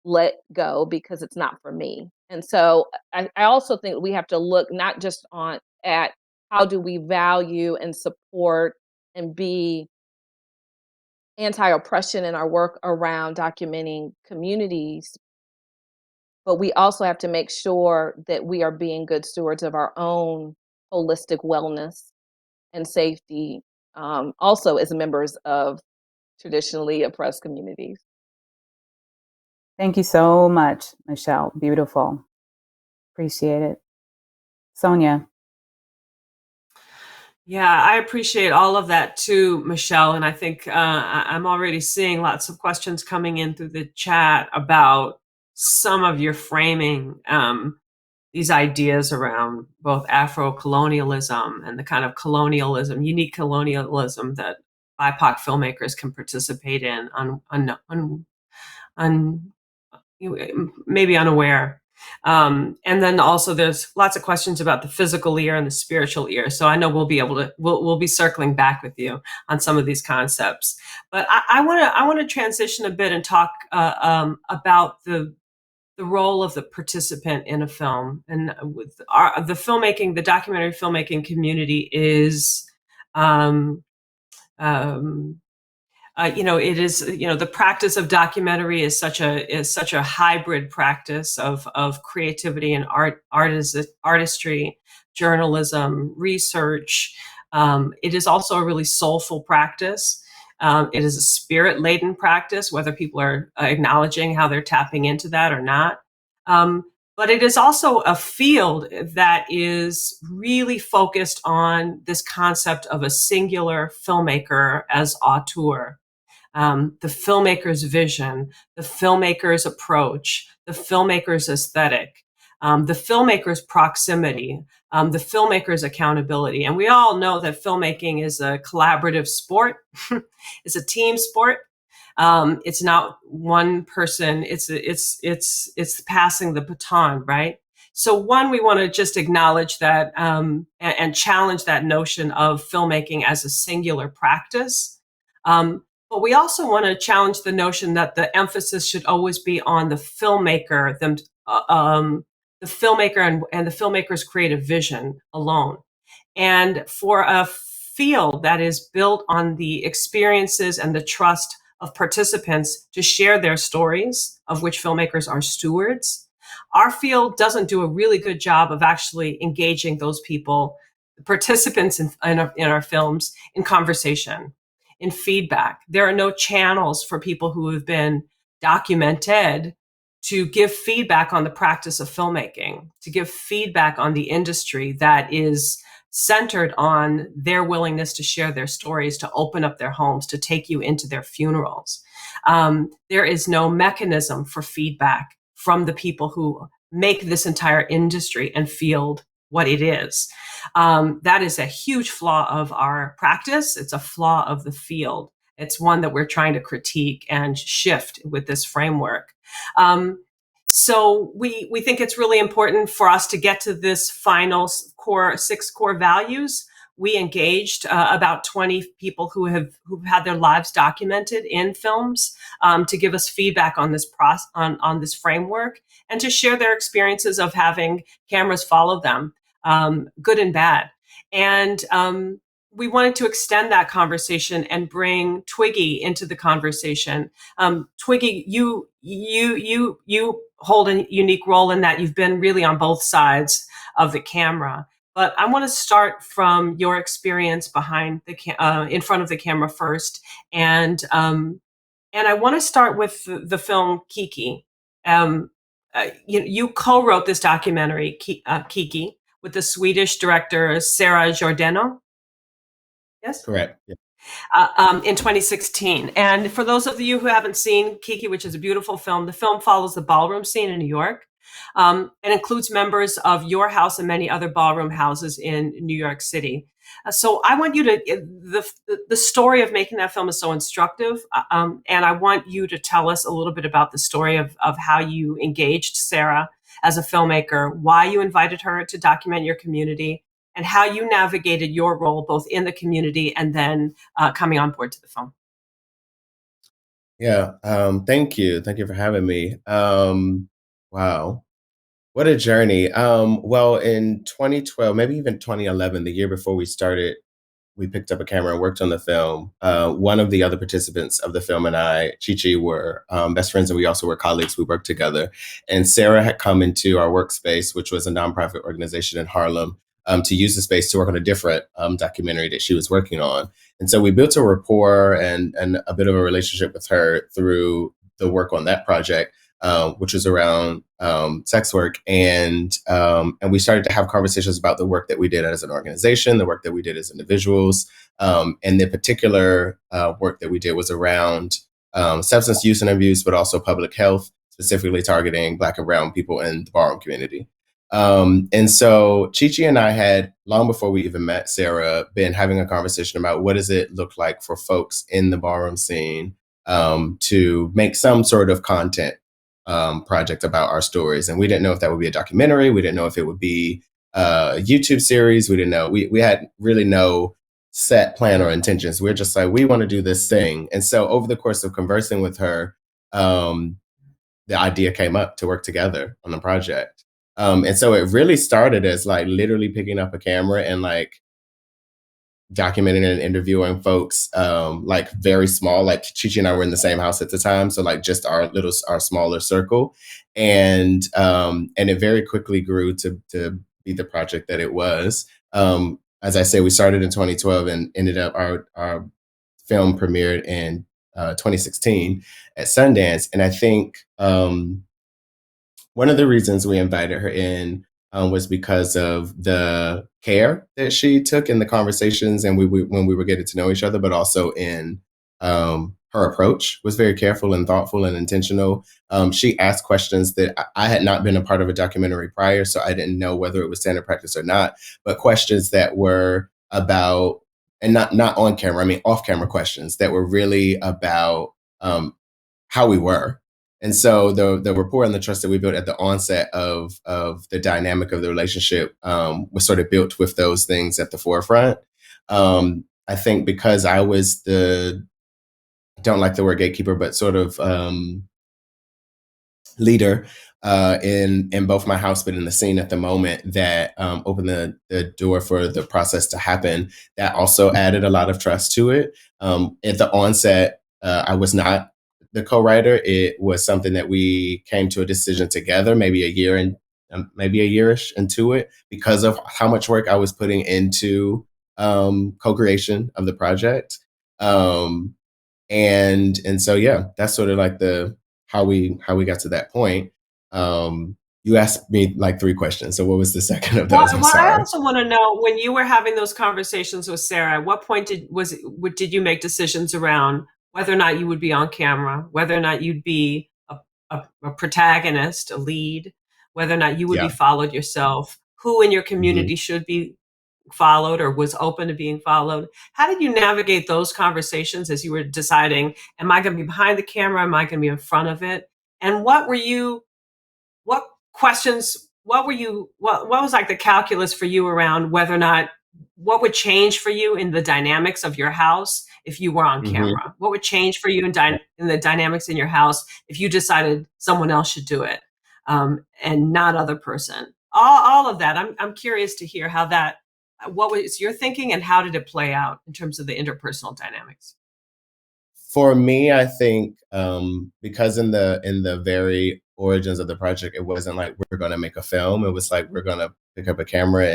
E: let go because it's not for me. And so I also think we have to look not just on at how do we value and support and be anti-oppression in our work around documenting communities, but we also have to make sure that we are being good stewards of our own holistic wellness and safety, also as members of traditionally oppressed communities.
D: Thank you so much, Michelle. Beautiful. Appreciate it. Sonia.
C: Yeah, I appreciate all of that too, Michelle. And I think I'm already seeing lots of questions coming in through the chat about some of your framing, these ideas around both Afro-colonialism and the kind of colonialism, unique colonialism that BIPOC filmmakers can participate in maybe unaware. And then also there's lots of questions about the physical ear and the spiritual ear. So I know we'll be circling back with you on some of these concepts. But I want to transition a bit and talk about the the role of the participant in a film. And with the documentary filmmaking community is, it is, the practice of documentary is such a hybrid practice of creativity and artistry, journalism, research. It is also a really soulful practice. It is a spirit-laden practice, whether people are acknowledging how they're tapping into that or not. But it is also a field that is really focused on this concept of a singular filmmaker as auteur. The filmmaker's vision, the filmmaker's approach, the filmmaker's aesthetic, the filmmaker's proximity, the filmmaker's accountability. And we all know that filmmaking is a collaborative sport. It's a team sport. It's not one person. It's passing the baton, right? So one, we want to just acknowledge that and challenge that notion of filmmaking as a singular practice. But we also want to challenge the notion that the emphasis should always be on the filmmaker, the filmmaker and the filmmaker's creative vision alone. And for a field that is built on the experiences and the trust of participants to share their stories, of which filmmakers are stewards, our field doesn't do a really good job of actually engaging those people, the participants in our films, in conversation, in feedback. There are no channels for people who have been documented to give feedback on the practice of filmmaking, to give feedback on the industry that is centered on their willingness to share their stories, to open up their homes, to take you into their funerals. There is no mechanism for feedback from the people who make this entire industry and field what it is. That is a huge flaw of our practice. It's a flaw of the field. It's one that we're trying to critique and shift with this framework. So we think it's really important for us to get to this final six core values. We engaged about 20 people who've had their lives documented in films to give us feedback on this on this framework and to share their experiences of having cameras follow them, good and bad. And we wanted to extend that conversation and bring Twiggy into the conversation. Twiggy, you hold a unique role in that you've been really on both sides of the camera. But I want to start from your experience behind the in front of the camera first, and I want to start with the film Kiki. You co-wrote this documentary, Kiki, with the Swedish director Sarah Giordano. Yes,
F: Correct. Yeah.
C: In 2016. And for those of you who haven't seen Kiki, which is a beautiful film, the film follows the ballroom scene in New York and includes members of your house and many other ballroom houses in New York City. So I want you to, the story of making that film is so instructive. And I want you to tell us a little bit about the story of how you engaged Sarah as a filmmaker, why you invited her to document your community, and how you navigated your role both in the community and then coming on board to the film.
F: Yeah. Thank you. Thank you for having me. Wow. What a journey. Well, in 2012, maybe even 2011, the year before we picked up a camera and worked on the film. One of the other participants of the film and I, Chi-Chi, were best friends, and we also were colleagues. We worked together. And Sarah had come into our workspace, which was a nonprofit organization in Harlem, to use the space to work on a different documentary that she was working on. And so we built a rapport and a bit of a relationship with her through the work on that project, which was around sex work. And we started to have conversations about the work that we did as an organization, the work that we did as individuals. And the particular work that we did was around substance use and abuse, but also public health, specifically targeting Black and Brown people in the ballroom community. And so Chi-Chi and I had, long before we even met Sarah, been having a conversation about what does it look like for folks in the ballroom scene to make some sort of content project about our stories. And we didn't know if that would be a documentary. We didn't know if it would be a YouTube series. We didn't know. We had really no set plan or intentions. We're just like, we want to do this thing. And so over the course of conversing with her, the idea came up to work together on the project. And so it really started as like literally picking up a camera and like documenting and interviewing folks, like very small, like Chichi and I were in the same house at the time. So like just our smaller circle. And it very quickly grew to be the project that it was. As I say, we started in 2012 and ended up our film premiered in 2016 at Sundance. And I think one of the reasons we invited her in was because of the care that she took in the conversations and when we were getting to know each other, but also in her approach was very careful and thoughtful and intentional. She asked questions that I had not been a part of a documentary prior, so I didn't know whether it was standard practice or not, but questions that were about, and not on camera, I mean off camera questions that were really about how we were. And so the rapport and the trust that we built at the onset of the dynamic of the relationship was sort of built with those things at the forefront. I think because I was I don't like the word gatekeeper, but sort of leader in both my house, but in the scene at the moment that opened the door for the process to happen. That also added a lot of trust to it. At the onset, I was not the co-writer. It was something that we came to a decision together, maybe a year-ish into it, because of how much work I was putting into co-creation of the project. And so yeah, that's sort of like how we got to that point. You asked me like 3 questions. So what was the second of those? I'm sorry.
C: I also want to know, when you were having those conversations with Sarah, at what point did you make decisions around whether or not you would be on camera, whether or not you'd be a protagonist, a lead, whether or not you would be followed yourself, who in your community should be followed or was open to being followed? How did you navigate those conversations as you were deciding, am I going to be behind the camera? Am I going to be in front of it? And what questions, what was like the calculus for you around whether or not, what would change for you in the dynamics of your house if you were on camera? What would change for you in the dynamics in your house if you decided someone else should do it and not other person? All of that. I'm curious to hear what was your thinking and how did it play out in terms of the interpersonal dynamics?
F: For me, I think because in the very origins of the project, it wasn't like we're going to make a film. It was like we're going to pick up a camera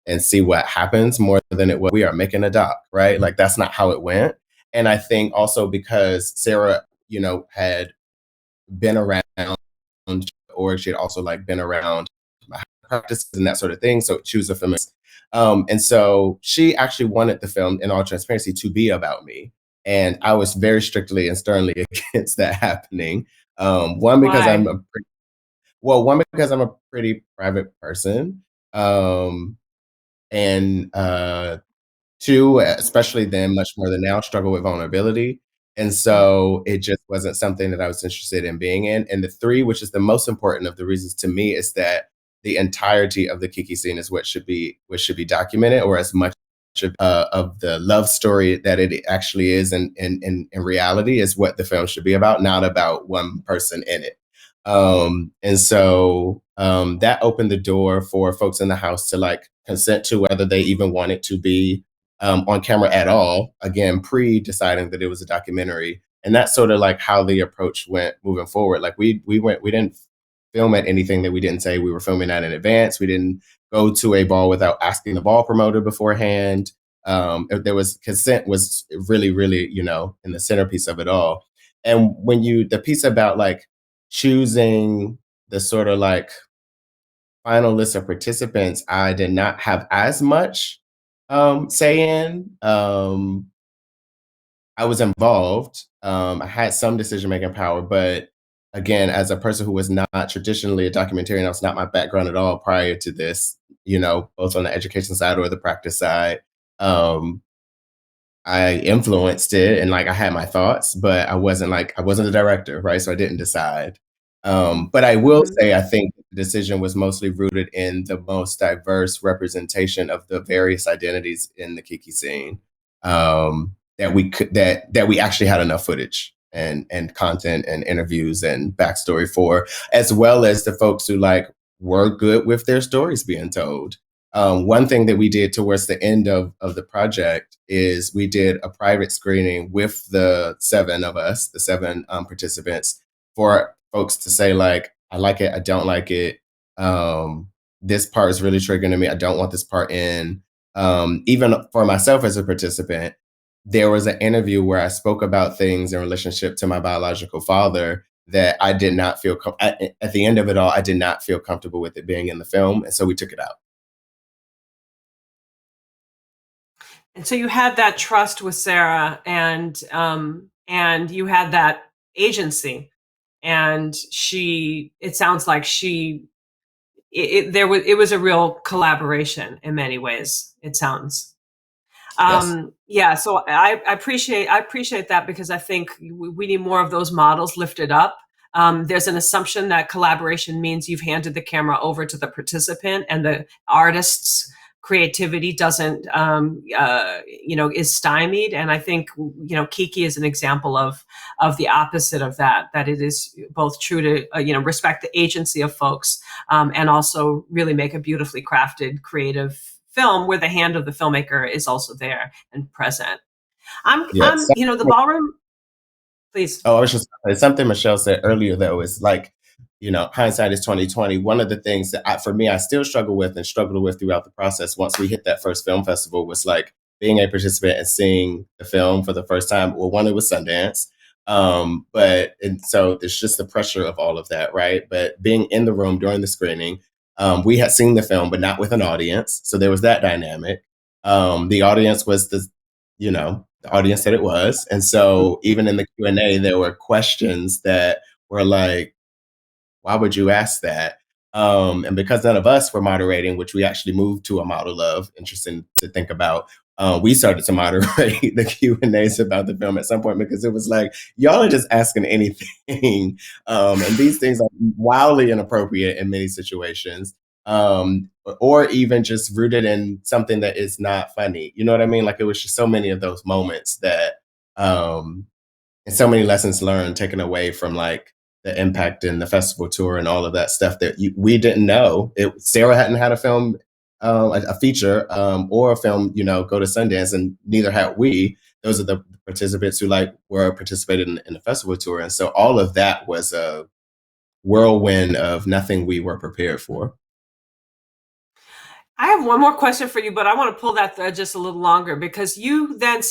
F: and see what happens, more than it was we are making a doc, right? Like that's not how it went. And I think also because Sarah, had been around, or she had also like been around my practices and that sort of thing. So she was a feminist. And so she actually wanted the film, in all transparency, to be about me. And I was very strictly and sternly against that happening. One, because
C: Why?
F: one, because I'm a pretty private person. And 2, especially then, much more than now, struggle with vulnerability. And so it just wasn't something that I was interested in being in. And the 3, which is the most important of the reasons to me, is that the entirety of the Kiki scene is what should be documented, or as much of the love story that it actually is in reality is what the film should be about, not about one person in it. And so that opened the door for folks in the house to like consent to whether they even wanted to be on camera at all, again, pre-deciding that it was a documentary. And that's sort of like how the approach went moving forward. Like we didn't film at anything that we didn't say we were filming at in advance. We didn't go to a ball without asking the ball promoter beforehand. If there was consent was really, really, in the centerpiece of it all. And when the piece about like choosing the sort of like final list of participants, I did not have as much say in. I was involved. I had some decision-making power, but again, as a person who was not traditionally a documentarian, that was not my background at all prior to this, both on the education side or the practice side. I influenced it and like I had my thoughts, but I wasn't the director, right? So I didn't decide. But I will say, I think the decision was mostly rooted in the most diverse representation of the various identities in the Kiki scene. That we actually had enough footage and content and interviews and backstory for, as well as the folks who like were good with their stories being told. One thing that we did towards the end of the project is we did a private screening with the seven of us, the seven participants, for folks to say like, I like it, I don't like it. This part is really triggering to me. I don't want this part in. Even for myself as a participant, there was an interview where I spoke about things in relationship to my biological father that I did not feel, at the end of it all, I did not feel comfortable with it being in the film. And so we took it out.
C: And so you had that trust with Sarah, and you had that agency, and it sounds like it was a real collaboration in many ways, it sounds.
F: Yes.
C: Yeah, so I appreciate that, because I think we need more of those models lifted up. There's an assumption that collaboration means you've handed the camera over to the participant, and the artist's creativity doesn't, is stymied. And I think, Kiki is an example of the opposite of that it is both true to, respect the agency of folks, and also really make a beautifully crafted, creative film where the hand of the filmmaker is also there and present. The ballroom, please.
F: Oh, I was just something Michelle said earlier, though, is like, hindsight is 2020. One of the things that I still struggled with throughout the process once we hit that first film festival was like being a participant and seeing the film for the first time. Well, one, it was Sundance. And so there's just the pressure of all of that, right? But being in the room during the screening, we had seen the film, but not with an audience. So there was that dynamic. The audience was the audience that it was. And so even in the Q&A, there were questions that were like, why would you ask that? And because none of us were moderating, which we actually moved to a model of, interesting to think about, we started to moderate the Q&As about the film at some point, because it was like, y'all are just asking anything. And these things are wildly inappropriate in many situations, or even just rooted in something that is not funny. You know what I mean? Like, it was just so many of those moments that, and so many lessons learned taken away from like the impact in the festival tour and all of that stuff that we didn't know. Sarah hadn't had a film, a feature, or a film, go to Sundance, and neither had we. Those are the participants who were participating in the festival tour. And so all of that was a whirlwind of nothing we were prepared for.
C: I have one more question for you, but I want to pull that just a little longer, because you then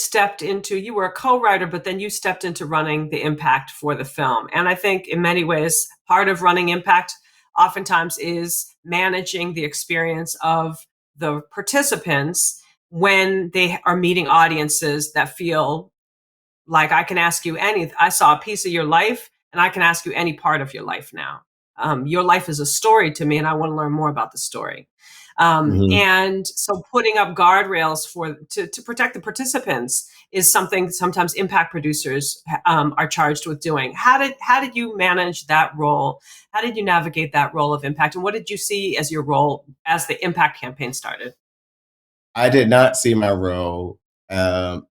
C: you were a co-writer, but then you stepped into running the impact for the film. And I think in many ways, part of running impact oftentimes is managing the experience of the participants when they are meeting audiences that feel like, I can ask you I saw a piece of your life and I can ask you any part of your life now. Your life is a story to me, and I want to learn more about the story. And so putting up guardrails to protect the participants is something sometimes impact producers are charged with doing. How did you manage that role? How did you navigate that role of impact? And what did you see as your role as the impact campaign started?
F: I did not see my role, and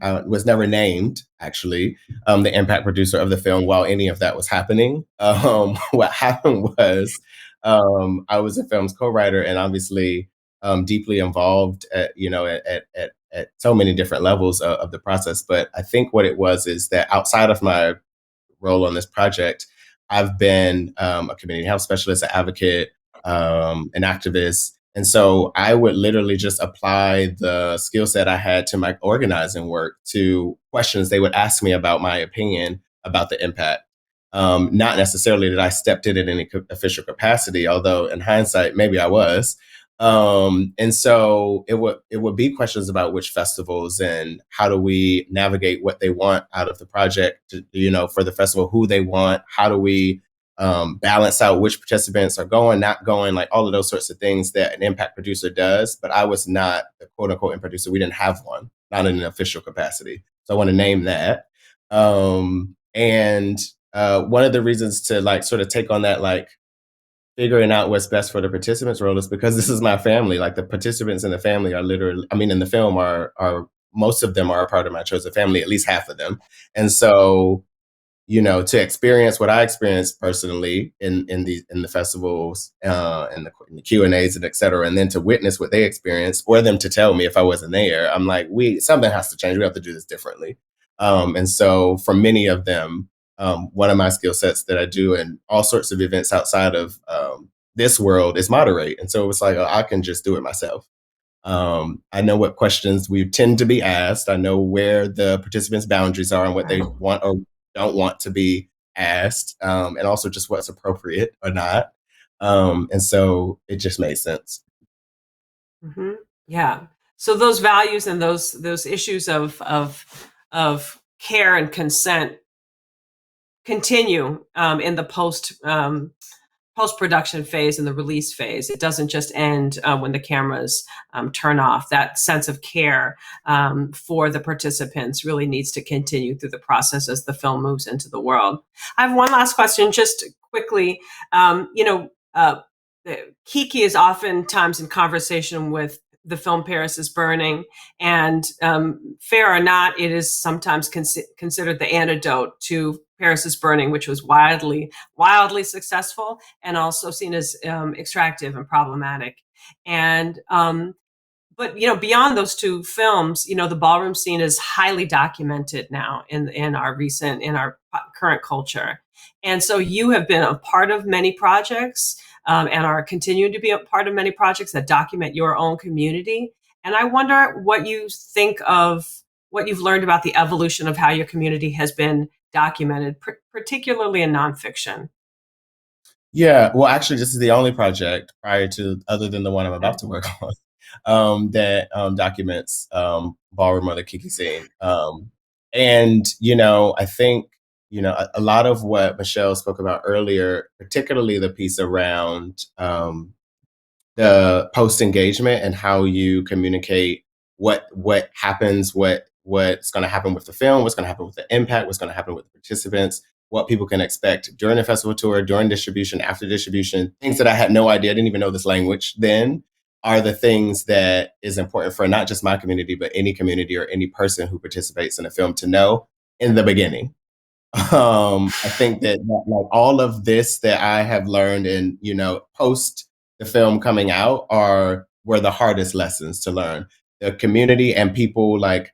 F: I was never named, actually, the impact producer of the film while any of that was happening. What happened was, I was the film's co-writer, and obviously deeply involved at so many different levels of the process. But I think what it was is that outside of my role on this project, I've been a community health specialist, an advocate, an activist. And so I would literally just apply the skill set I had to my organizing work to questions they would ask me about my opinion about the impact. Not necessarily that I stepped in any official capacity, although in hindsight, maybe I was. And so it would be questions about which festivals and how do we navigate what they want out of the project, for the festival, who they want, how do we balance out which participants are going, not going, like all of those sorts of things that an impact producer does. But I was not the quote unquote impact producer. We didn't have one, not in an official capacity. So I want to name that. And one of the reasons to sort of take on that, figuring out what's best for the participants role is because this is my family. Like, the participants in the family are literally, in the film are most of them are a part of my chosen family, at least half of them. And so, to experience what I experienced personally in the festivals, and the Q&As and et cetera, and then to witness what they experienced, or them to tell me if I wasn't there, I'm like, something has to change. We have to do this differently. And so for many of them, one of my skill sets that I do in all sorts of events outside of this world is moderate. And so it was like, I can just do it myself. I know what questions we tend to be asked. I know where the participants' boundaries are and what they want or don't want to be asked, and also just what's appropriate or not. And so it just made sense.
C: Mm-hmm. Yeah. So those values and those issues of care and consent continue in the post-production phase and the release phase. It doesn't just end when the cameras turn off. That sense of care for the participants really needs to continue through the process as the film moves into the world. I have one last question, just quickly. Kiki is oftentimes in conversation with the film Paris is Burning, and fair or not, it is sometimes considered the antidote to Paris is Burning, which was wildly successful and also seen as extractive and problematic. And but beyond those two films, the ballroom scene is highly documented now in our current culture. And so you have been a part of many projects, and are continuing to be a part of many projects that document your own community. And I wonder what you think of what you've learned about the evolution of how your community has been documented, particularly in nonfiction.
F: Yeah, well, actually, this is the only project other than the one I'm about to work on, that documents ballroom or the Kiki scene. And, I think, a lot of what Michelle spoke about earlier, particularly the piece around the post engagement and how you communicate what happens, what's going to happen with the film, what's going to happen with the impact, what's going to happen with the participants, what people can expect during the festival tour, during distribution, after distribution, things that I had no idea, I didn't even know this language then, are the things that is important for not just my community, but any community or any person who participates in a film to know in the beginning. I think that like all of this that I have learned in, post the film coming out were the hardest lessons to learn. The community and people, like,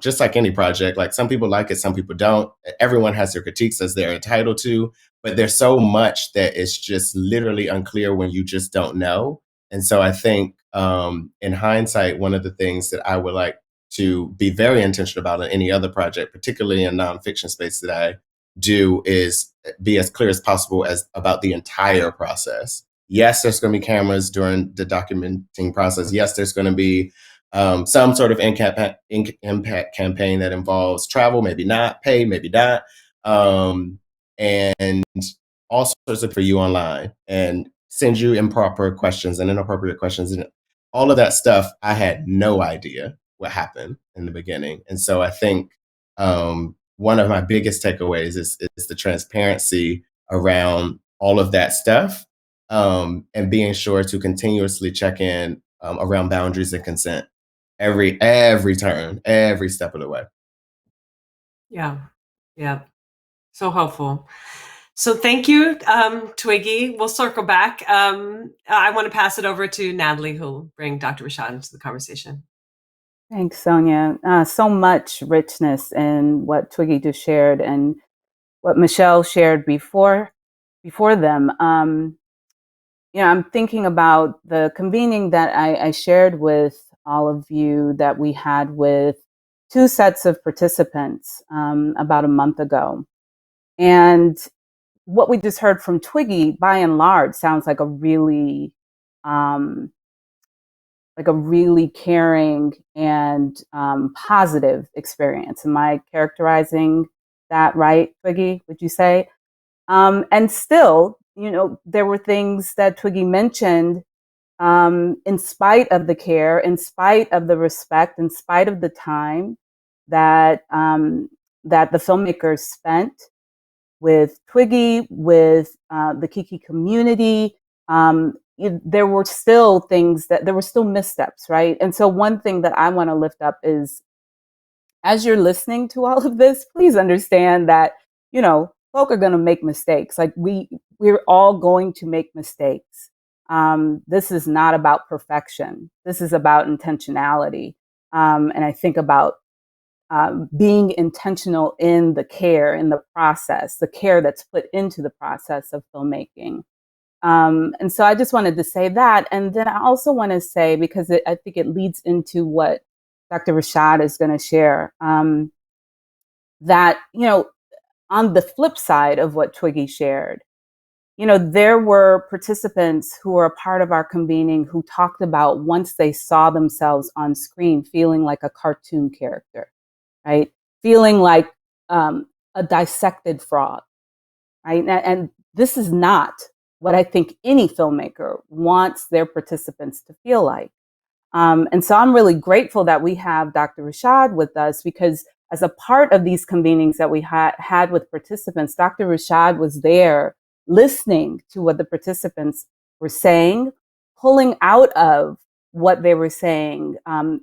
F: just like any project, like some people like it, some people don't. Everyone has their critiques as they're entitled to, but there's so much that is just literally unclear when you just don't know. And so I think in hindsight, one of the things that I would like to be very intentional about in any other project, particularly in nonfiction space that I do, is be as clear as possible as about the entire process. Yes, there's going to be cameras during the documenting process. Yes, there's going to be some sort of impact campaign that involves travel, maybe not, pay, maybe not, and all sorts of for you online, and send you improper questions and inappropriate questions, and all of that stuff. I had no idea what happened in the beginning, and so I think one of my biggest takeaways is the transparency around all of that stuff, and being sure to continuously check in around boundaries and consent every turn, every step of the way.
C: Yeah. So helpful. So thank you, Twiggy. We'll circle back. I want to pass it over to Natalie, who'll bring Dr. Rashad into the conversation.
D: Thanks, Sonia. So much richness in what Twiggy just shared and what Michelle shared before them. I'm thinking about the convening that I shared with all of you that we had with two sets of participants about a month ago. And what we just heard from Twiggy, by and large, sounds like a really caring and positive experience. Am I characterizing that right, Twiggy, would you say? And still, there were things that Twiggy mentioned in spite of the care, in spite of the respect, in spite of the time that that the filmmakers spent with Twiggy, with the Kiki community. There were still missteps, right? And so one thing that I want to lift up is as you're listening to all of this, please understand that, folk are going to make mistakes. Like we're all going to make mistakes. This is not about perfection. This is about intentionality. And I think about being intentional in the care, in the process, the care that's put into the process of filmmaking. And so I just wanted to say that. And then I also want to say, because I think it leads into what Dr. Rashad is going to share, that, on the flip side of what Twiggy shared, there were participants who were a part of our convening who talked about once they saw themselves on screen feeling like a cartoon character, right? Feeling like a dissected frog, right? And this is not what I think any filmmaker wants their participants to feel like. And so I'm really grateful that we have Dr. Rashad with us, because as a part of these convenings that we had with participants, Dr. Rashad was there listening to what the participants were saying, pulling out of what they were saying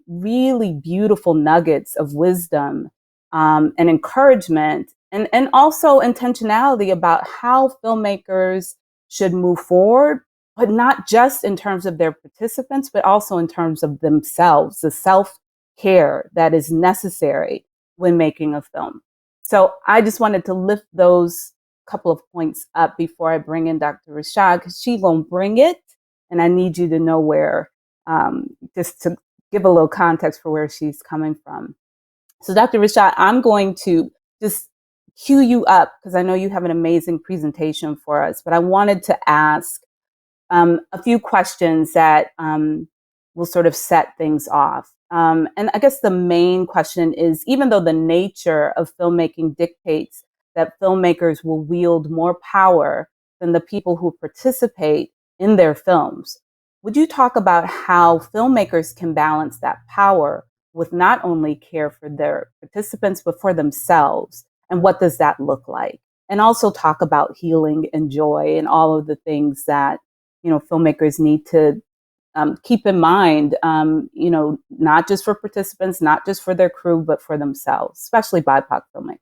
D: really beautiful nuggets of wisdom and encouragement, and also intentionality about how filmmakers should move forward, but not just in terms of their participants, but also in terms of themselves, the self-care that is necessary when making a film. So I just wanted to lift those couple of points up before I bring in Dr. Rashad, because she won't bring it. And I need you to know where, just to give a little context for where she's coming from. So Dr. Rashad, I'm going to just cue you up because I know you have an amazing presentation for us, but I wanted to ask a few questions that will sort of set things off. And I guess the main question is, even though the nature of filmmaking dictates that filmmakers will wield more power than the people who participate in their films, would you talk about how filmmakers can balance that power with not only care for their participants, but for themselves? And what does that look like? And also talk about healing and joy and all of the things that filmmakers need to keep in mind, not just for participants, not just for their crew, but for themselves, especially BIPOC filmmakers.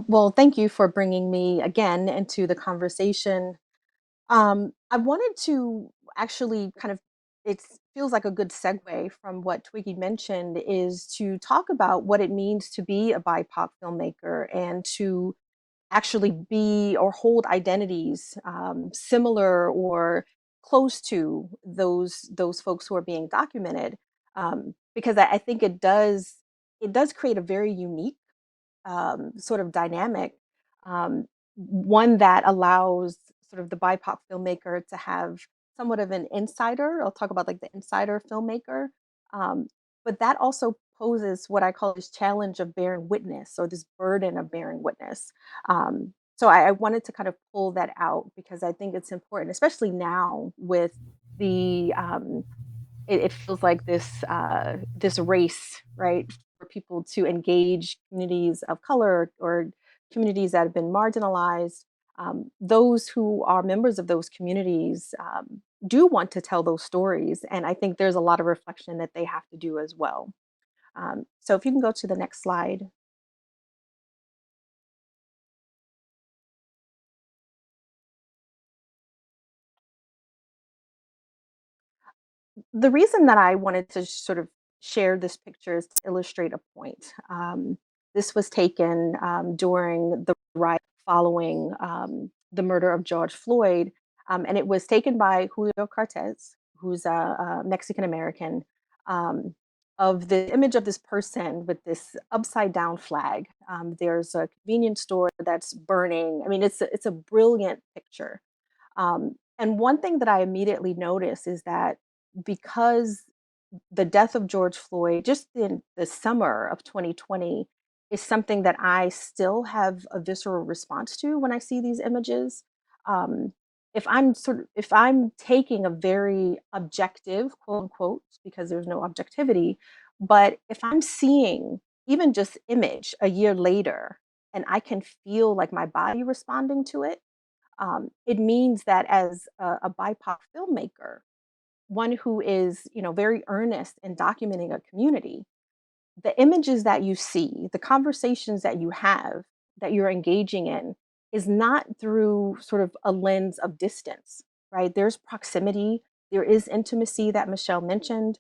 G: Well, thank you for bringing me again into the conversation. I wanted to actually kind of, it feels like a good segue from what Twiggy mentioned, is to talk about what it means to be a BIPOC filmmaker and to actually be or hold identities similar or close to those folks who are being documented, because I think it does create a very unique sort of dynamic, um, one that allows sort of the BIPOC filmmaker to have somewhat of an insider. I'll talk about like the insider filmmaker, um, but that also poses what I call this challenge of bearing witness, or this burden of bearing witness. So I wanted to kind of pull that out because I think it's important, especially now with the it feels like this race, right, for people to engage communities of color or communities that have been marginalized. Those who are members of those communities do want to tell those stories, and I think there's a lot of reflection that they have to do as well. So if you can go to the next slide. The reason that I wanted to sort of share this picture is to illustrate a point. This was taken during the riot following the murder of George Floyd, and it was taken by Julio Cortez, who's a Mexican American. Of the image of this person with this upside down flag. There's a convenience store that's burning. I mean, it's a brilliant picture. And one thing that I immediately noticed is that because the death of George Floyd, just in the summer of 2020, is something that I still have a visceral response to when I see these images. Um, if I'm taking a very objective, quote unquote, because there's no objectivity, but if I'm seeing even just image a year later and I can feel like my body responding to it, it means that as a BIPOC filmmaker, one who is, very earnest in documenting a community, the images that you see, the conversations that you have, that you're engaging in, is not through sort of a lens of distance, right? There's proximity, there is intimacy that Michelle mentioned.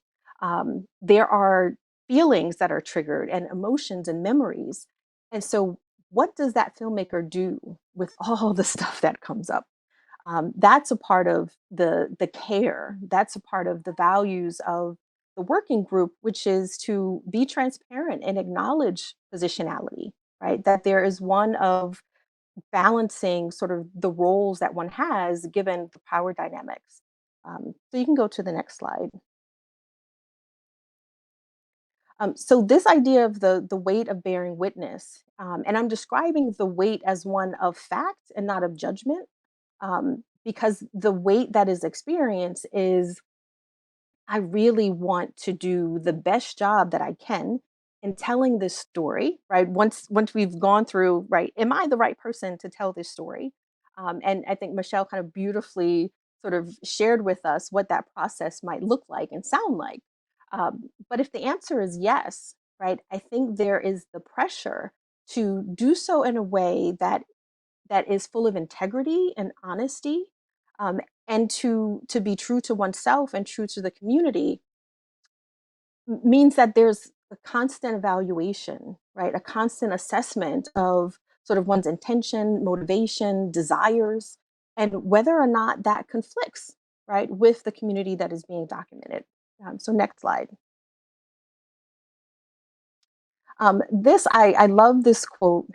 G: There are feelings that are triggered and emotions and memories. And so, what does that filmmaker do with all the stuff that comes up? That's a part of the care. That's a part of the values of the working group, which is to be transparent and acknowledge positionality, right? That there is one of balancing sort of the roles that one has given the power dynamics. So you can go to the next slide. So this idea of the weight of bearing witness, and I'm describing the weight as one of fact and not of judgment, because the weight that is experienced is, I really want to do the best job that I can in telling this story, right? Once we've gone through, right, am I the right person to tell this story? And I think Michelle kind of beautifully sort of shared with us what that process might look like and sound like. But if the answer is yes, right, I think there is the pressure to do so in a way that is full of integrity and honesty, um, and to be true to oneself and true to the community means that there's a constant evaluation, right? A constant assessment of sort of one's intention, motivation, desires, and whether or not that conflicts, right, with the community that is being documented. So next slide. This I love this quote,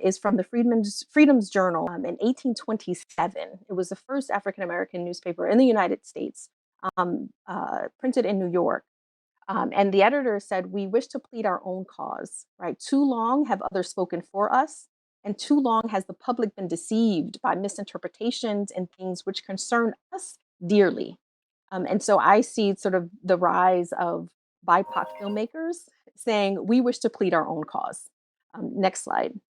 G: is from the Freedom's Journal, in 1827. It was the first African American newspaper in the United States, printed in New York. And the editor said, "We wish to plead our own cause, right? Too long have others spoken for us, and too long has the public been deceived by misinterpretations and things which concern us dearly." And so I see sort of the rise of BIPOC filmmakers saying, "We wish to plead our own cause." Next slide.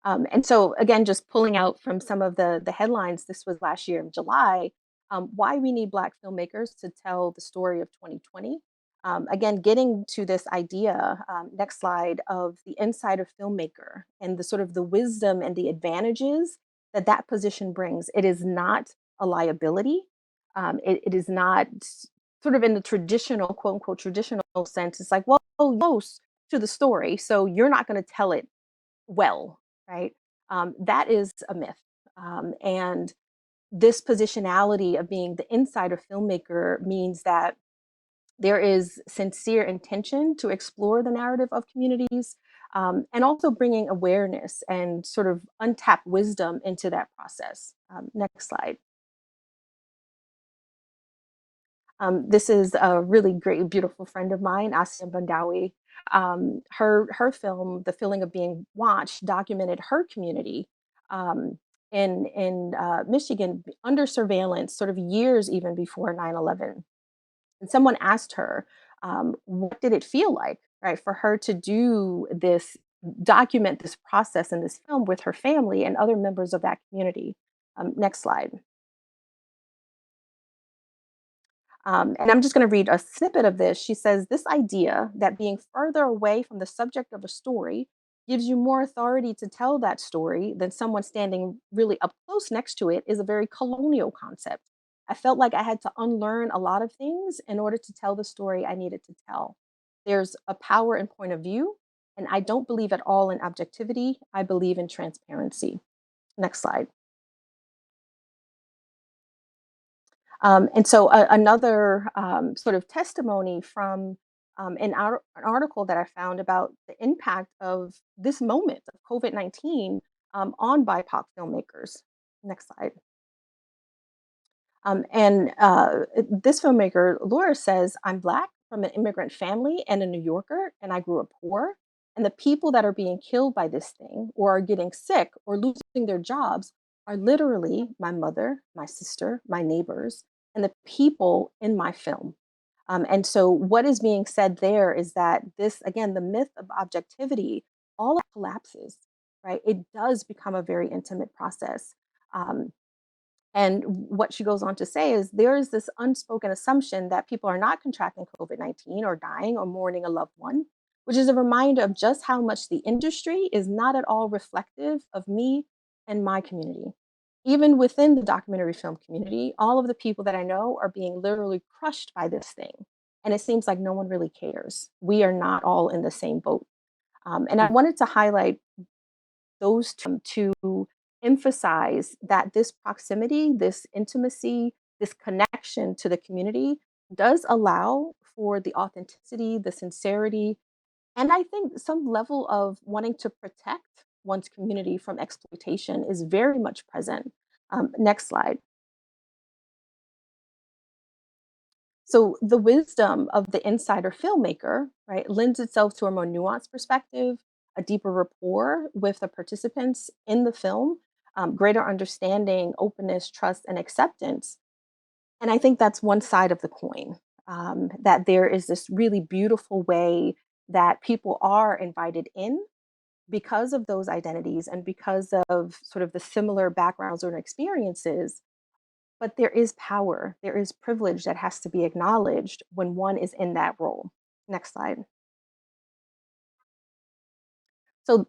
G: And so again, just pulling out from some of the headlines, this was last year in July, why we need Black filmmakers to tell the story of 2020. Again, getting to this idea, next slide, of the insider filmmaker and the sort of the wisdom and the advantages that that position brings. It is not a liability. It is not sort of in the traditional, quote unquote, traditional sense. It's like, well, you're close to the story, so you're not going to tell it well, right? That is a myth. And this positionality of being the insider filmmaker means that there is sincere intention to explore the narrative of communities, and also bringing awareness and sort of untapped wisdom into that process. Next slide. This is a really great, beautiful friend of mine, Asia Bandawi. Her film, The Feeling of Being Watched, documented her community, in Michigan under surveillance, sort of years even before 9/11. And someone asked her, what did it feel like, right, for her to do this, document this process in this film with her family and other members of that community. Next slide. And I'm just going to read a snippet of this. She says, "This idea that being further away from the subject of a story gives you more authority to tell that story than someone standing really up close next to it is a very colonial concept. I felt like I had to unlearn a lot of things in order to tell the story I needed to tell. There's a power in point of view, and I don't believe at all in objectivity. I believe in transparency." Next slide. And so another sort of testimony from an article that I found about the impact of this moment of COVID-19 on BIPOC filmmakers. Next slide. This filmmaker, Laura, says, "I'm Black from an immigrant family and a New Yorker, and I grew up poor. And the people that are being killed by this thing or are getting sick or losing their jobs are literally my mother, my sister, my neighbors, and the people in my film." And so, what is being said there is that this, again, the myth of objectivity, all collapses, right? It does become a very intimate process.
E: And what she goes on to say is there is this unspoken assumption that people are not contracting COVID-19 or dying or mourning a loved one, which is a reminder of just how much the industry is not at all reflective of me and my community. Even within the documentary film community, all of the people that I know are being literally crushed by this thing. And it seems like no one really cares. We are not all in the same boat. And I wanted to highlight those two to emphasize that this proximity, this intimacy, this connection to the community does allow for the authenticity, the sincerity, and I think some level of wanting to protect one's community from exploitation is very much present. Next slide. So the wisdom of the insider filmmaker, right, lends itself to a more nuanced perspective, a deeper rapport with the participants in the film, greater understanding, openness, trust, and acceptance. And I think that's one side of the coin. That there is this really beautiful way that people are invited in because of those identities and because of sort of the similar backgrounds or experiences, but there is power, there is privilege that has to be acknowledged when one is in that role. Next slide. So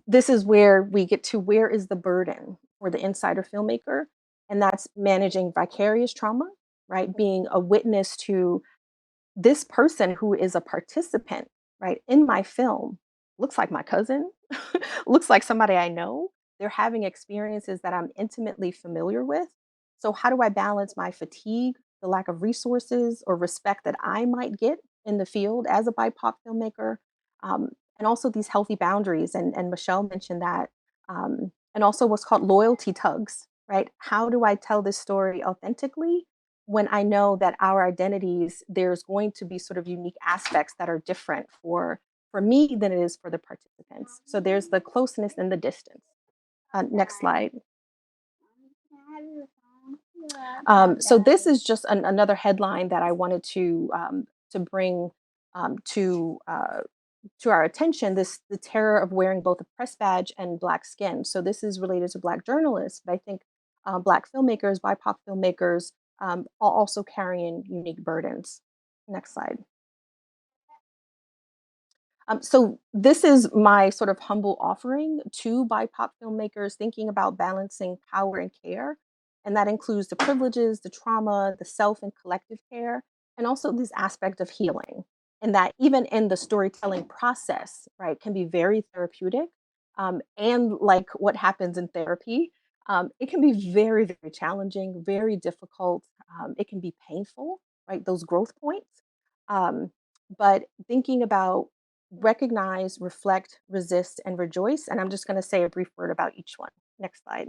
E: this is where we get to where is the burden for the insider filmmaker, and that's managing vicarious trauma, right? Being a witness to this person who is a participant, right, in my film looks like my cousin, looks like somebody I know. They're having experiences that I'm intimately familiar with. So, how do I balance my fatigue, the lack of resources or respect that I might get in the field as a BIPOC filmmaker, um, and also these healthy boundaries? And Michelle mentioned that, and also what's called loyalty tugs, right? How do I tell this story authentically when I know that our identities, there's going to be sort of unique aspects that are different for me than it is for the participants. So there's the closeness and the distance. Next slide. So this is just another headline that I wanted to bring to our attention. This the terror of wearing both a press badge and black skin. So this is related to Black journalists, but I think Black filmmakers, BIPOC filmmakers are also carrying unique burdens. Next slide. So this is my sort of humble offering to BIPOC filmmakers thinking about balancing power and care. And that includes the privileges, the trauma, the self and collective care, and also this aspect of healing. And that even in the storytelling process, right, can be very therapeutic. And like what happens in therapy, it can be very, very challenging, very difficult. It can be painful, right? Those growth points. Um, but thinking about recognize, reflect, resist, and rejoice. And I'm just going to say a brief word about each one. Next slide.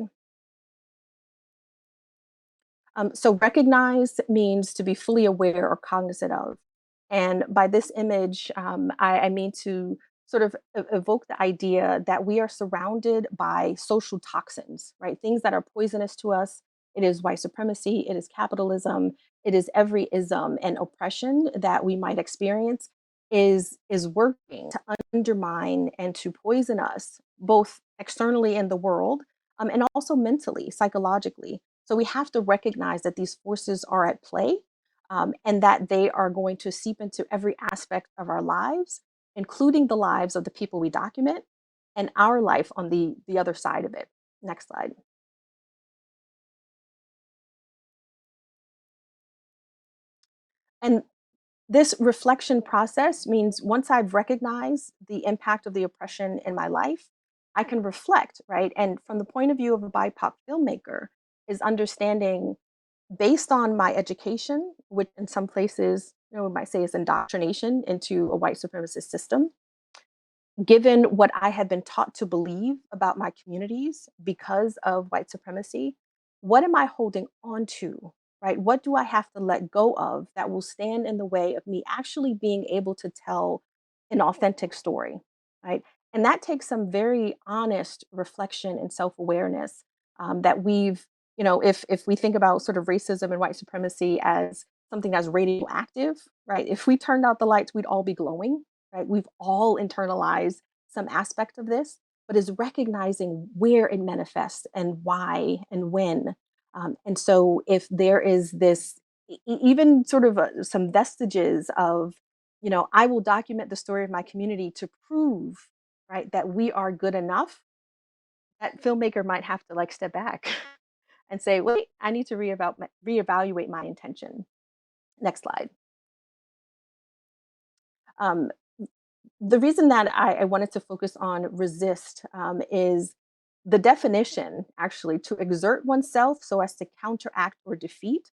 E: So recognize means to be fully aware or cognizant of. And by this image, I mean to sort of evoke the idea that we are surrounded by social toxins, right? Things that are poisonous to us. It is white supremacy, it is capitalism, it is every ism and oppression that we might experience is working to undermine and to poison us, both externally in the world, and also mentally, psychologically. So we have to recognize that these forces are at play, and that they are going to seep into every aspect of our lives, including the lives of the people we document and our life on the other side of it. Next slide. And this reflection process means once I've recognized the impact of the oppression in my life, I can reflect, right? And from the point of view of a BIPOC filmmaker, is understanding based on my education, which in some places, we might say is indoctrination into a white supremacist system, given what I had been taught to believe about my communities because of white supremacy, what am I holding on to? Right? What do I have to let go of that will stand in the way of me actually being able to tell an authentic story? Right? And that takes some very honest reflection and self awareness that we've, if we think about sort of racism and white supremacy as something that's radioactive, right? If we turned out the lights, we'd all be glowing, right? We've all internalized some aspect of this, but is recognizing where it manifests and why and when.
G: And so if there is this, even sort of some vestiges of, I will document the story of my community to prove, right, that we are good enough, that filmmaker might have to like step back and say, wait, I need to reevaluate my intention. Next slide. Um, the reason that I wanted to focus on resist is the definition, actually, to exert oneself so as to counteract or defeat.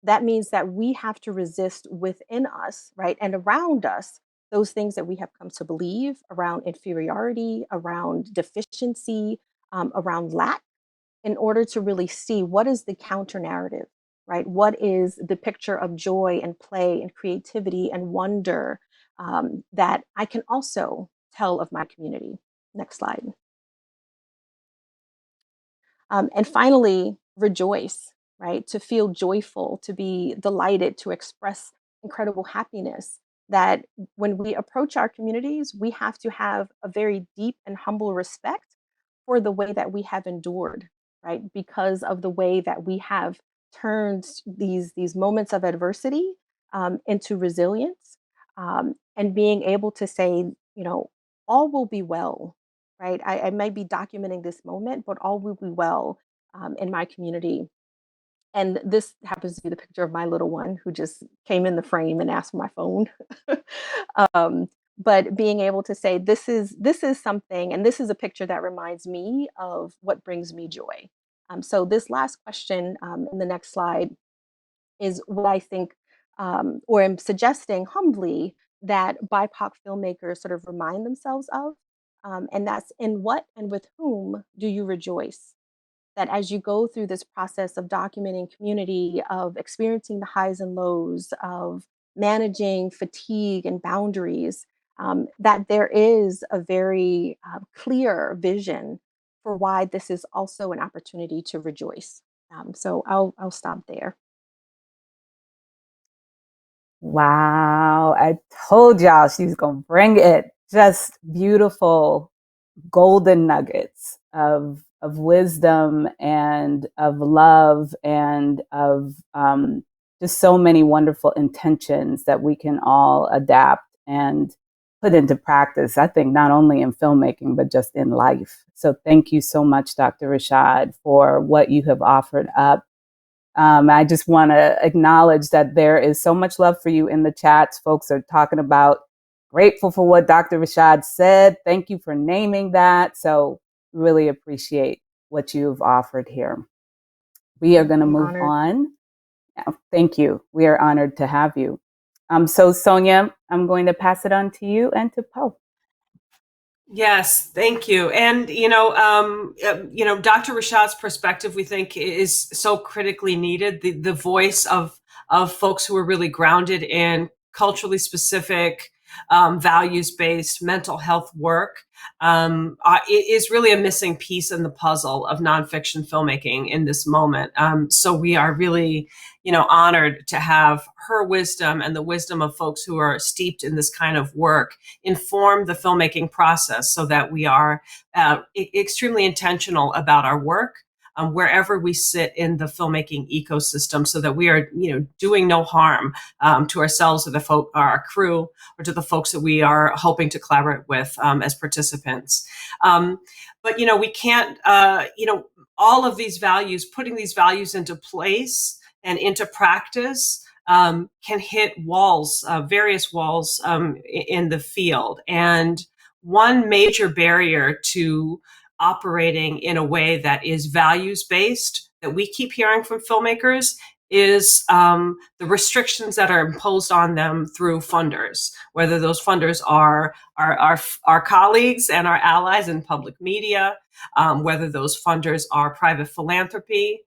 G: That means that we have to resist within us, right, and around us, those things that we have come to believe around inferiority, around deficiency, around lack, in order to really see what is the counter narrative, right? What is the picture of joy and play and creativity and wonder that I can also tell of my community? Next slide. And finally, rejoice, right? To feel joyful, to be delighted, to express incredible happiness. That when we approach our communities, we have to have a very deep and humble respect for the way that we have endured, right? Because of the way that we have turned these moments of adversity into resilience, and being able to say, all will be well, right? I might be documenting this moment, but all will be well in my community. And this happens to be the picture of my little one who just came in the frame and asked for my phone. But being able to say, this is something, and this is a picture that reminds me of what brings me joy. So this last question in the next slide is what I think, or am suggesting humbly, that BIPOC filmmakers sort of remind themselves of. And that's, in what and with whom do you rejoice? That as you go through this process of documenting community, of experiencing the highs and lows, of managing fatigue and boundaries, that there is a very clear vision for why this is also an opportunity to rejoice. So I'll stop there.
D: Wow, I told y'all she was going to bring it. Just beautiful golden nuggets of wisdom and of love and of just so many wonderful intentions that we can all adapt and put into practice, I think, not only in filmmaking, but just in life. So thank you so much, Dr. Rashad, for what you have offered up. I just want to acknowledge that there is so much love for you in the chats. Folks are talking about grateful for what Dr. Rashad said. Thank you for naming that. So really appreciate what you've offered here. We are going to move on. Thank you. We are honored to have you. So Sonia, I'm going to pass it on to you and to Poe.
C: Yes, thank you. And, Dr. Rashad's perspective, we think, is so critically needed. The voice of folks who are really grounded in culturally specific, values-based mental health work is really a missing piece in the puzzle of nonfiction filmmaking in this moment. So we are really, honored to have her wisdom and the wisdom of folks who are steeped in this kind of work inform the filmmaking process so that we are extremely intentional about our work wherever we sit in the filmmaking ecosystem, so that we are, doing no harm to ourselves or our crew, or to the folks that we are hoping to collaborate with as participants. But we can't, all of these values, putting these values into place and into practice can hit walls, various walls in the field. And one major barrier to operating in a way that is values-based that we keep hearing from filmmakers is the restrictions that are imposed on them through funders, whether those funders are our colleagues and our allies in public media, whether those funders are private philanthropy,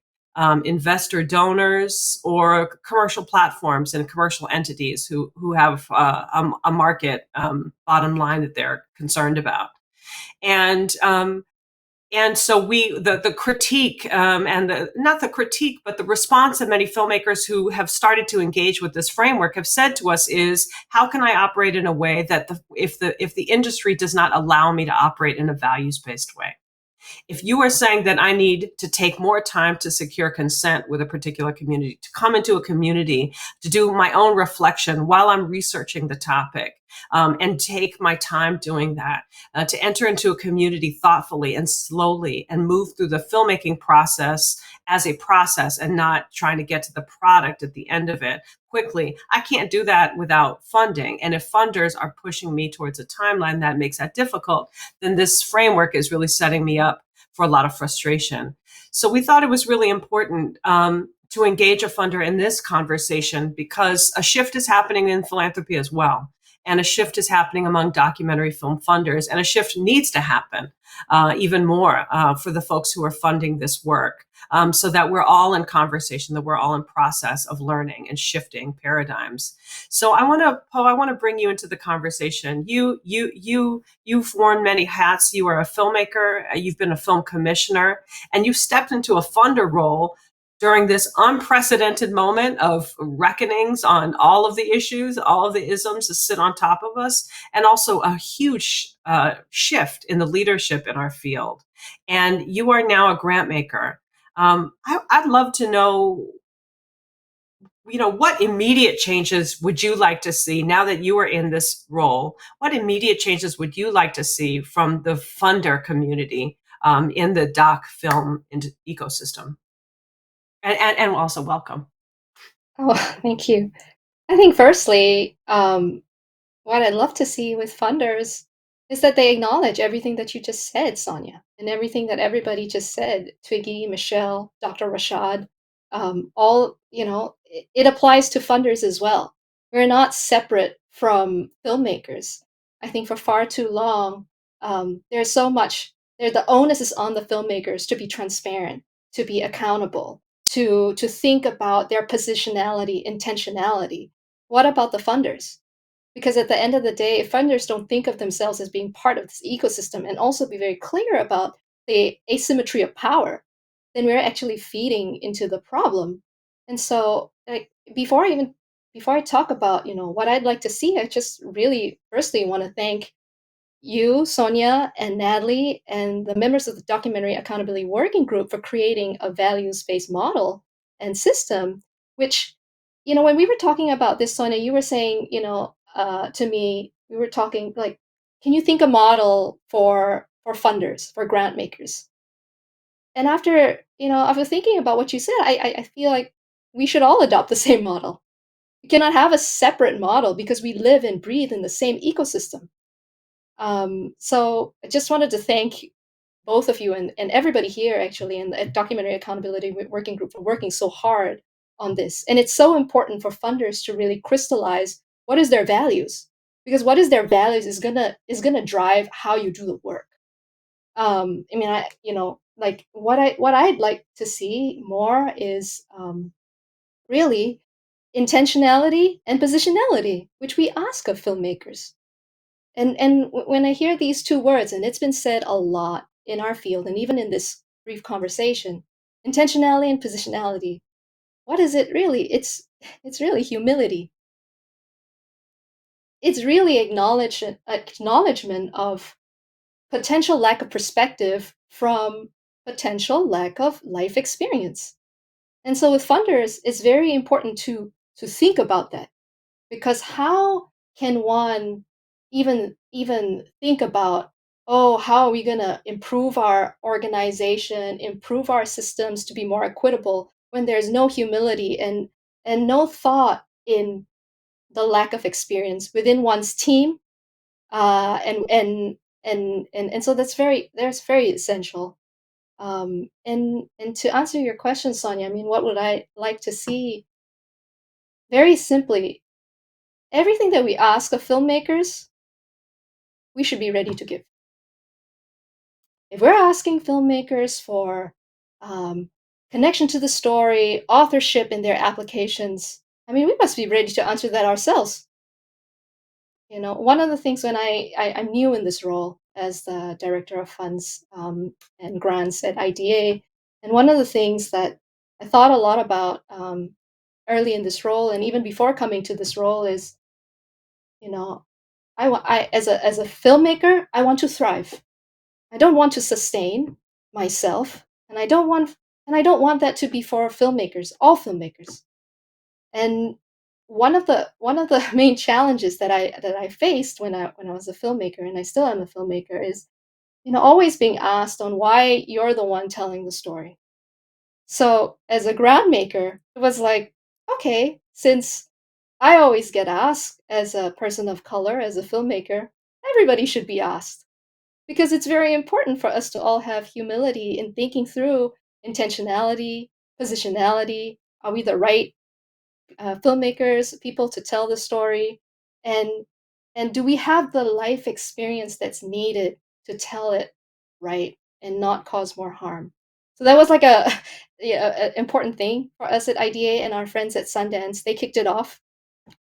C: investor donors, or commercial platforms and commercial entities who have a market bottom line that they're concerned about. And so the critique and not the critique, but the response that many filmmakers who have started to engage with this framework have said to us is, how can I operate in a way that if the industry does not allow me to operate in a values-based way? If you are saying that I need to take more time to secure consent with a particular community, to come into a community, to do my own reflection while I'm researching the topic, and take my time doing that, to enter into a community thoughtfully and slowly and move through the filmmaking process as a process and not trying to get to the product at the end of it quickly. I can't do that without funding. And if funders are pushing me towards a timeline that makes that difficult, then this framework is really setting me up for a lot of frustration. So we thought it was really important to engage a funder in this conversation because a shift is happening in philanthropy as well. And a shift is happening among documentary film funders, and a shift needs to happen even more for the folks who are funding this work, so that we're all in conversation, that we're all in process of learning and shifting paradigms. So I want to bring you into the conversation. You've worn many hats. You are a filmmaker. You've been a film commissioner, and you've stepped into a funder role during this unprecedented moment of reckonings on all of the issues, all of the isms that sit on top of us, and also a huge shift in the leadership in our field. And you are now a grant maker. I'd love to know, what immediate changes would you like to see now that you are in this role? What immediate changes would you like to see from the funder community in the doc film ecosystem? And also welcome.
H: Oh, thank you. I think firstly, what I'd love to see with funders is that they acknowledge everything that you just said, Sonia, and everything that everybody just said, Twiggy, Michelle, Dr. Rashad, it applies to funders as well. We're not separate from filmmakers. I think for far too long, there's so much, the onus is on the filmmakers to be transparent, to be accountable, to think about their positionality, intentionality. What about the funders? Because at the end of the day, if funders don't think of themselves as being part of this ecosystem and also be very clear about the asymmetry of power, then we're actually feeding into the problem. And so, like, before I talk about what I'd like to see, I just really firstly want to thank you, Sonia, and Natalie, and the members of the Documentary Accountability Working Group for creating a values-based model and system, which, when we were talking about this, Sonia, you were saying, to me, we were talking like, can you think a model for funders, for grant makers? And after thinking about what you said, I feel like we should all adopt the same model. We cannot have a separate model because we live and breathe in the same ecosystem. So I just wanted to thank both of you and everybody here actually in the Documentary Accountability Working Group for working so hard on this. And it's so important for funders to really crystallize what is their values, because what is their values is gonna drive how you do the work. Like what I'd like to see more is really intentionality and positionality, which we ask of filmmakers. And when I hear these two words, and it's been said a lot in our field, and even in this brief conversation, intentionality and positionality, what is it really? It's really humility. It's really acknowledgement of potential lack of perspective from potential lack of life experience. And so with funders, it's very important to think about that, because how can one even think about, oh, how are we going to improve our organization, improve our systems to be more equitable, when there's no humility and no thought in the lack of experience within one's team, and so that's very essential. And to answer your question, Sonia, I mean, what would I like to see? Very simply, everything that we ask of filmmakers, we should be ready to give. If we're asking filmmakers for connection to the story, authorship in their applications, I mean, we must be ready to answer that ourselves. One of the things when I'm new in this role as the director of funds and grants at IDA, and one of the things that I thought a lot about early in this role, and even before coming to this role, is, I as a filmmaker, I want to thrive. I don't want to sustain. myself, and I don't want that to be for filmmakers, all filmmakers. And one of the main challenges that I faced when I was a filmmaker, and I still am a filmmaker, is always being asked on why you're the one telling the story. So as a grant maker, it was like, okay, since I always get asked as a person of color, as a filmmaker, everybody should be asked. Because it's very important for us to all have humility in thinking through intentionality, positionality. Are we the right filmmakers, people to tell the story? And do we have the life experience that's needed to tell it right and not cause more harm? So that was like a important thing for us at IDA, and our friends at Sundance. They kicked it off,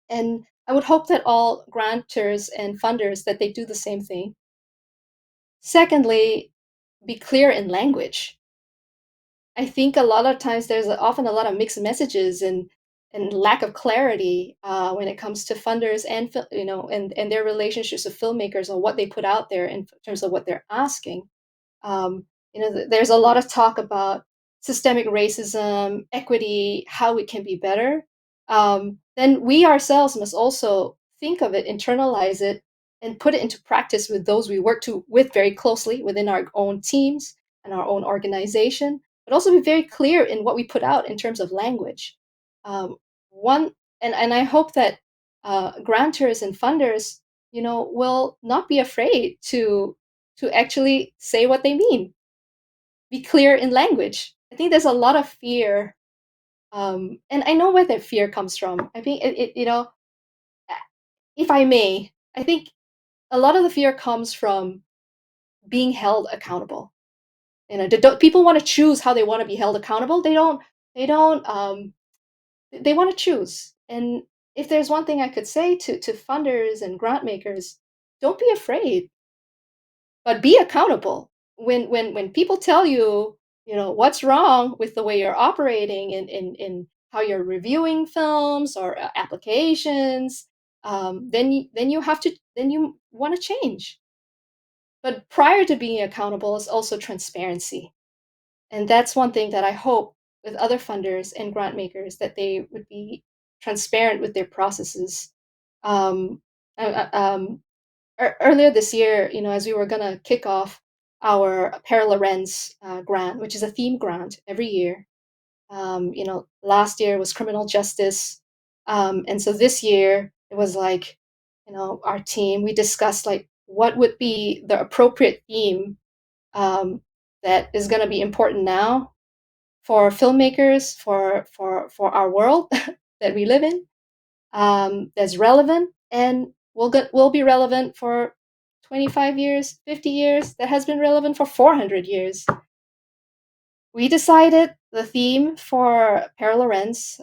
H: and I would hope that all grantors and funders that they do the same thing. Secondly, be clear in language. I think a lot of times there's often a lot of mixed messages and lack of clarity when it comes to funders and and their relationships with filmmakers on what they put out there in terms of what they're asking. There's a lot of talk about systemic racism, equity, how it can be better. Then we ourselves must also think of it, internalize it, and put it into practice with those we work with very closely within our own teams and our own organization, but also be very clear in what we put out in terms of language. One and I hope that grantors and funders, will not be afraid to actually say what they mean. Be clear in language. I think there's a lot of fear, and I know where that fear comes from. I think if I may, I think a lot of the fear comes from being held accountable. People want to choose how they want to be held accountable. They don't. They want to choose. And if there's one thing I could say to funders and grant makers, don't be afraid, but be accountable. When people tell you, what's wrong with the way you're operating in how you're reviewing films or applications, then you want to change. But prior to being accountable is also transparency. And that's one thing that I hope with other funders and grant makers, that they would be transparent with their processes. Um, Earlier this year, as we were going to kick off our Parallel Lens grant, which is a theme grant every year. Last year was criminal justice. And so this year it was like, our team, we discussed like what would be the appropriate theme that is going to be important now for filmmakers, for our world that we live in, that's relevant and will be relevant for 25 years, 50 years, that has been relevant for 400 years. We decided the theme for Parallel Lens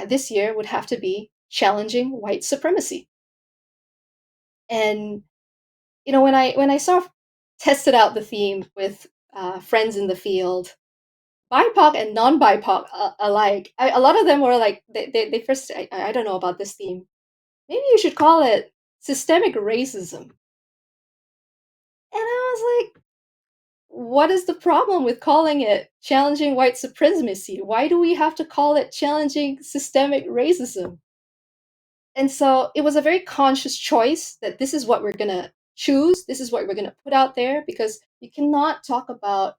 H: this year would have to be challenging white supremacy. And when I sort of tested out the theme with friends in the field, BIPOC and non-BIPOC alike, a lot of them were like, they first, I don't know about this theme. Maybe you should call it systemic racism. And I was like, what is the problem with calling it challenging white supremacy? Why do we have to call it challenging systemic racism? And so it was a very conscious choice that this is what we're going to choose. This is what we're going to put out there, because you cannot talk about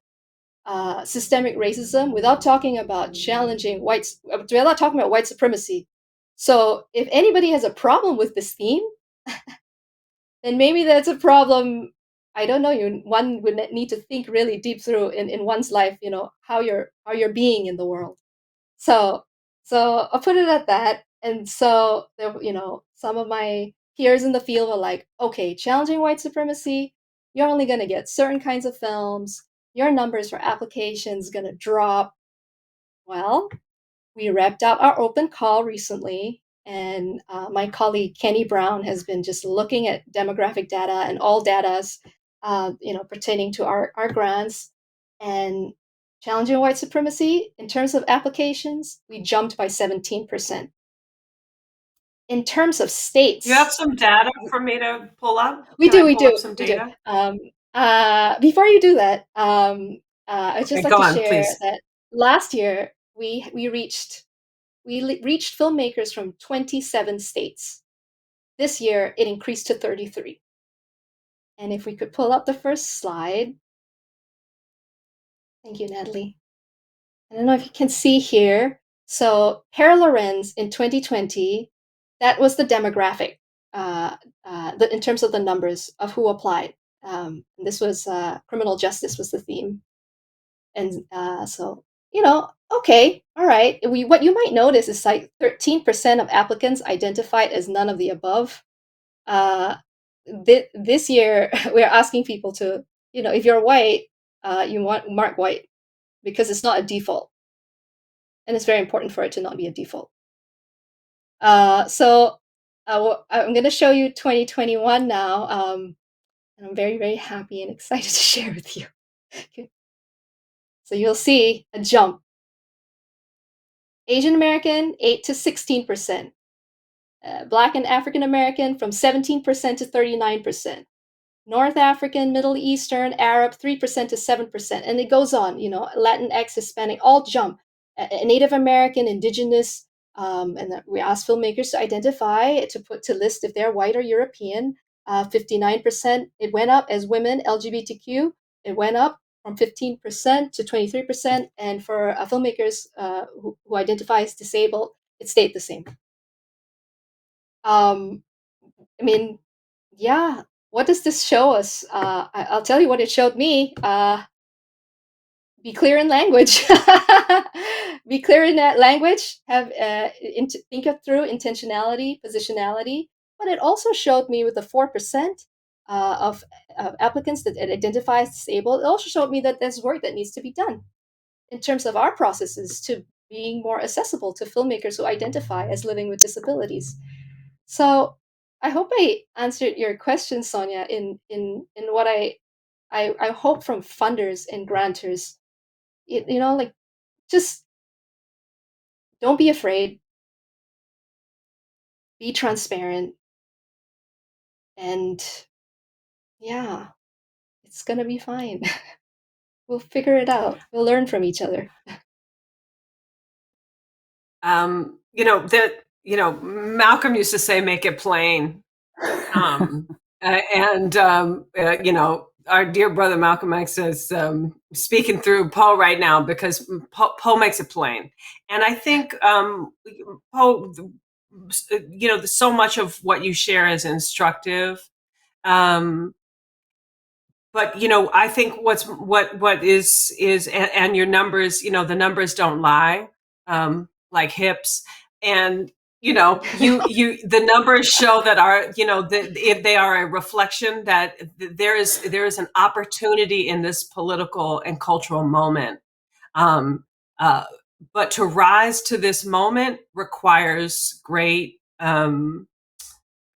H: systemic racism without talking about without talking about white supremacy. So if anybody has a problem with this theme, then maybe that's a problem. I don't know. One would need to think really deep through in one's life, how you're being in the world. So I'll put it at that. And so there, some of my peers in the field were like, okay, challenging white supremacy, you're only going to get certain kinds of films. Your numbers for applications going to drop. Well, we wrapped up our open call recently, and my colleague Kenny Brown has been just looking at demographic data and all datas, pertaining to our grants. And challenging white supremacy, in terms of applications, we jumped by 17%. In terms of states,
C: You have some data for me to pull up?
H: We
C: Can I
H: do.
C: pull up some data?
H: Before you do that, I'd just
C: Okay,
H: like
C: go
H: to
C: on,
H: share
C: please.
H: that last year we reached filmmakers from 27 states. This year it increased to 33. And if we could pull up the first slide. Thank you, Natalie. I don't know if you can see here. So Pere Lorenz in 2020, that was the demographic in terms of the numbers of who applied. This was criminal justice was the theme. And so, okay, all right. What you might notice is like 13% of applicants identified as none of the above. This year, we're asking people to, if you're white, you want mark white because it's not a default. And it's very important for it to not be a default. So I'm going to show you 2021 now. And I'm very, very happy and excited to share with you. Okay. So you'll see a jump. Asian American, 8 to 16%. Black and African American from 17% to 39%. North African, Middle Eastern, Arab, 3% to 7%. And it goes on, Latinx, Hispanic, all jump. Native American, Indigenous, and we ask filmmakers to identify, to list if they're white or European. 59%, it went up. As women, LGBTQ, it went up from 15% to 23%. And for filmmakers who identify as disabled, it stayed the same. Yeah, what does this show us? I'll tell you what it showed me. Be clear in language. Be clear in that language. Think it through intentionality, positionality. But it also showed me with the 4% of applicants that identify as disabled. It also showed me that there's work that needs to be done in terms of our processes to being more accessible to filmmakers who identify as living with disabilities. So I hope I answered your question, Sonia, in what I hope from funders and grantors. Just don't be afraid, be transparent, and yeah, it's gonna be fine. We'll figure it out. We'll learn from each other.
C: Malcolm used to say, "Make it plain," our dear brother Malcolm X is speaking through Poe right now because Poe makes it plain, and I think Poe, so much of what you share is instructive. But I think what is and your numbers, the numbers don't lie, like hips, and the numbers show that if they are a reflection that there is an opportunity in this political and cultural moment. But to rise to this moment requires great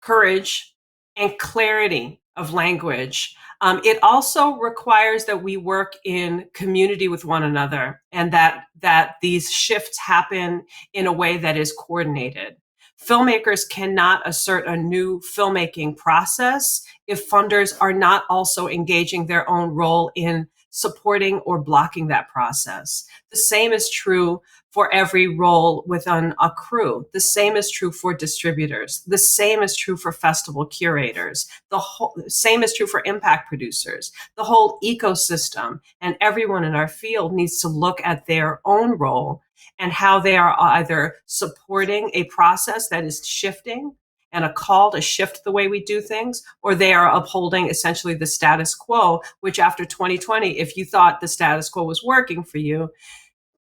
C: courage and clarity of language. It also requires that we work in community with one another, and that these shifts happen in a way that is coordinated. Filmmakers cannot assert a new filmmaking process if funders are not also engaging their own role in supporting or blocking that process. The same is true for every role within a crew. The same is true for distributors. The same is true for festival curators. The same is true for impact producers. The whole ecosystem and everyone in our field needs to look at their own role and how they are either supporting a process that is shifting and a call to shift the way we do things, or they are upholding essentially the status quo, which after 2020, if you thought the status quo was working for you,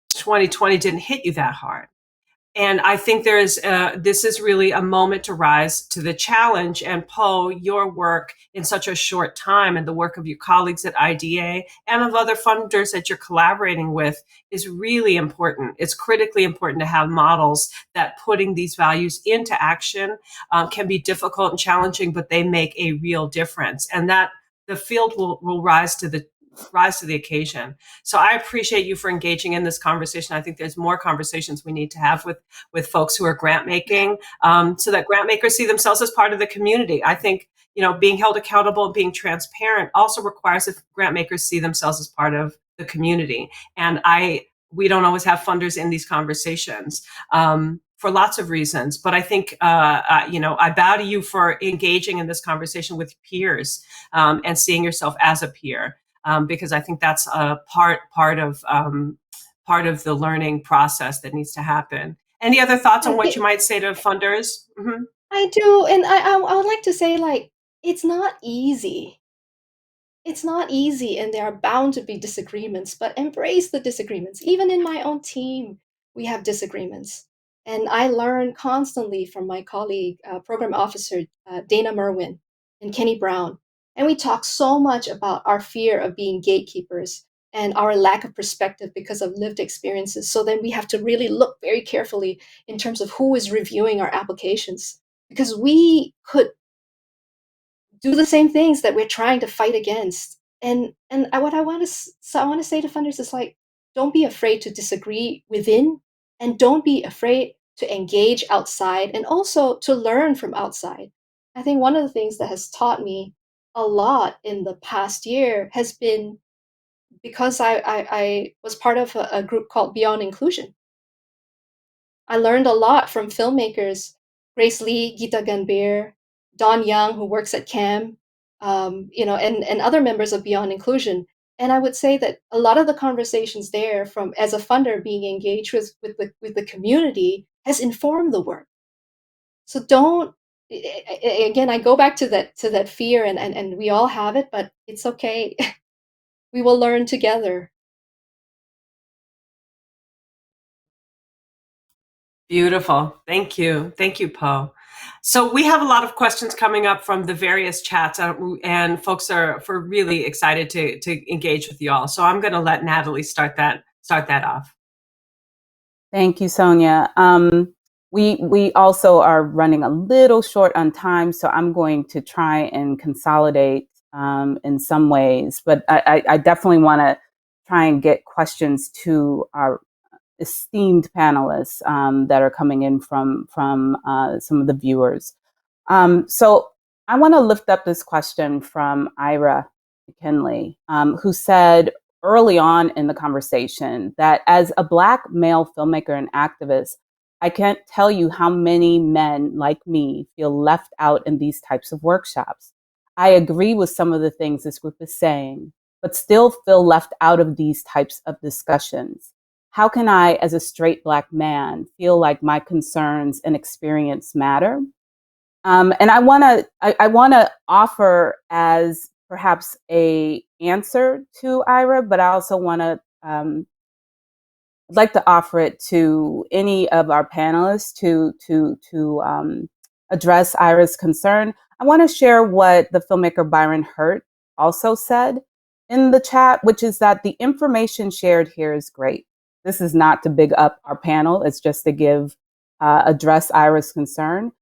C: 2020 didn't hit you that hard. And I think this is really a moment to rise to the challenge. And Poe, your work in such a short time and the work of your colleagues at IDA and of other funders that you're collaborating with is really important. It's critically important to have models that putting these values into action can be difficult and challenging, but they make a real difference. And that the field will rise to the occasion. So I appreciate you for engaging in this conversation. I think there's more conversations we need to have with folks who are grant making, so that grant makers see themselves as part of the community. I think, being held accountable and being transparent also requires that grant makers see themselves as part of the community. And we don't always have funders in these conversations for lots of reasons. But I think, I bow to you for engaging in this conversation with peers and seeing yourself as a peer, because I think that's a part of the learning process that needs to happen. Any other thoughts on what you might say to funders? Mm-hmm.
H: I do, and I would like to say, like, it's not easy. It's not easy, and there are bound to be disagreements, but embrace the disagreements. Even in my own team, we have disagreements. And I learn constantly from my colleague, program officer Dana Merwin and Kenny Brown. And we talk so much about our fear of being gatekeepers and our lack of perspective because of lived experiences. So then we have to really look very carefully in terms of who is reviewing our applications, because we could do the same things that we're trying to fight against. What I want to say to funders is, like, don't be afraid to disagree within, and don't be afraid to engage outside, and also to learn from outside. I think one of the things that has taught me a lot in the past year has been because I was part of a group called Beyond Inclusion. I learned a lot from filmmakers, Grace Lee, Gita Ganbir, Don Young, who works at CAM, and other members of Beyond Inclusion. And I would say that a lot of the conversations there, from as a funder being engaged with the community, has informed the work. So don't. Again, I go back to that fear, and we all have it, but it's okay. We will learn together.
C: Beautiful. Thank you. Thank you, Poe. So we have a lot of questions coming up from the various chats, and folks are really excited to engage with you all. So I'm going to let Natalie start that off.
D: Thank you, Sonia. We also are running a little short on time, so I'm going to try and consolidate in some ways, but I definitely want to try and get questions to our esteemed panelists that are coming in from some of the viewers. So I want to lift up this question from Ira McKinley, who said early on in the conversation that as a Black male filmmaker and activist, I can't tell you how many men like me feel left out in these types of workshops. I agree with some of the things this group is saying, but still feel left out of these types of discussions. How can I, as a straight Black man, feel like my concerns and experience matter? And I want to offer as perhaps a answer to Ira, but I also want to like to offer it to any of our panelists to address Ira's concern. I want to share what the filmmaker Byron Hurt also said in the chat, which is that the information shared here is great. This is not to big up our panel; it's just to address Ira's concern.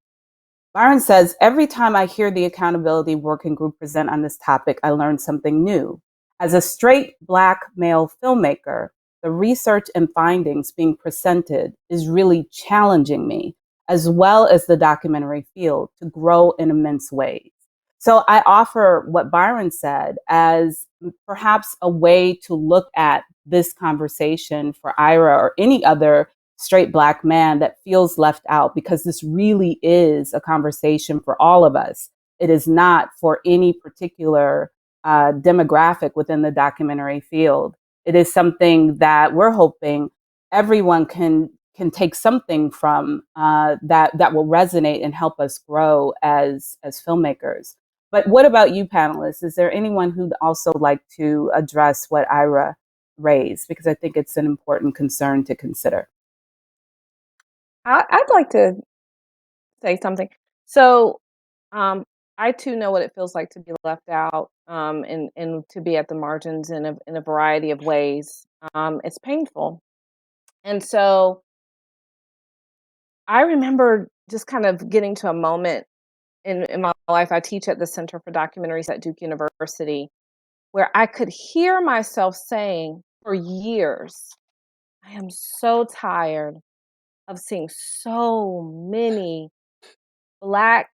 D: Byron says, every time I hear the accountability working group present on this topic, I learn something new. As a straight Black male filmmaker, the research and findings being presented is really challenging me, as well as the documentary field, to grow in immense ways. So I offer what Byron said as perhaps a way to look at this conversation for Ira or any other straight Black man that feels left out, because this really is a conversation for all of us. It is not for any particular demographic within the documentary field. It is something that we're hoping everyone can take something from that will resonate and help us grow as filmmakers. But what about you, panelists? Is there anyone who'd also like to address what Ira raised? Because I think it's an important concern to consider.
E: I'd like to say something. So, I too know what it feels like to be left out, and to be at the margins in a variety of ways. It's painful, and so I remember just kind of getting to a moment in my life. I teach at the Center for Documentaries at Duke University, where I could hear myself saying for years, "I am so tired of seeing so many Black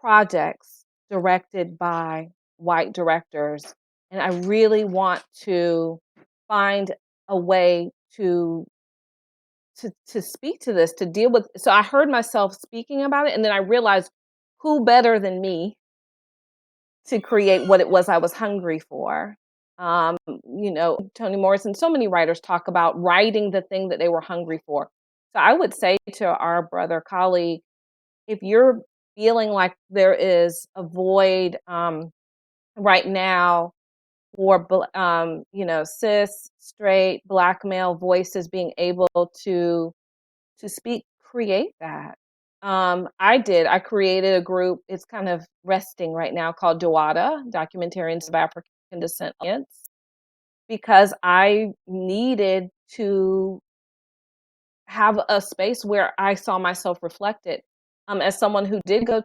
E: projects directed by white directors. And I really want to find a way to speak to this, to deal with. So I heard myself speaking about it, and then I realized who better than me to create what it was I was hungry for. Toni Morrison, so many writers talk about writing the thing that they were hungry for. So I would say to our brother colleague, if you're feeling like there is a void right now for cis, straight, black male voices being able to speak, create that. I created a group. It's kind of resting right now, called DAWADA, Documentarians of African Descent, because I needed to have a space where I saw myself reflected. As someone who did go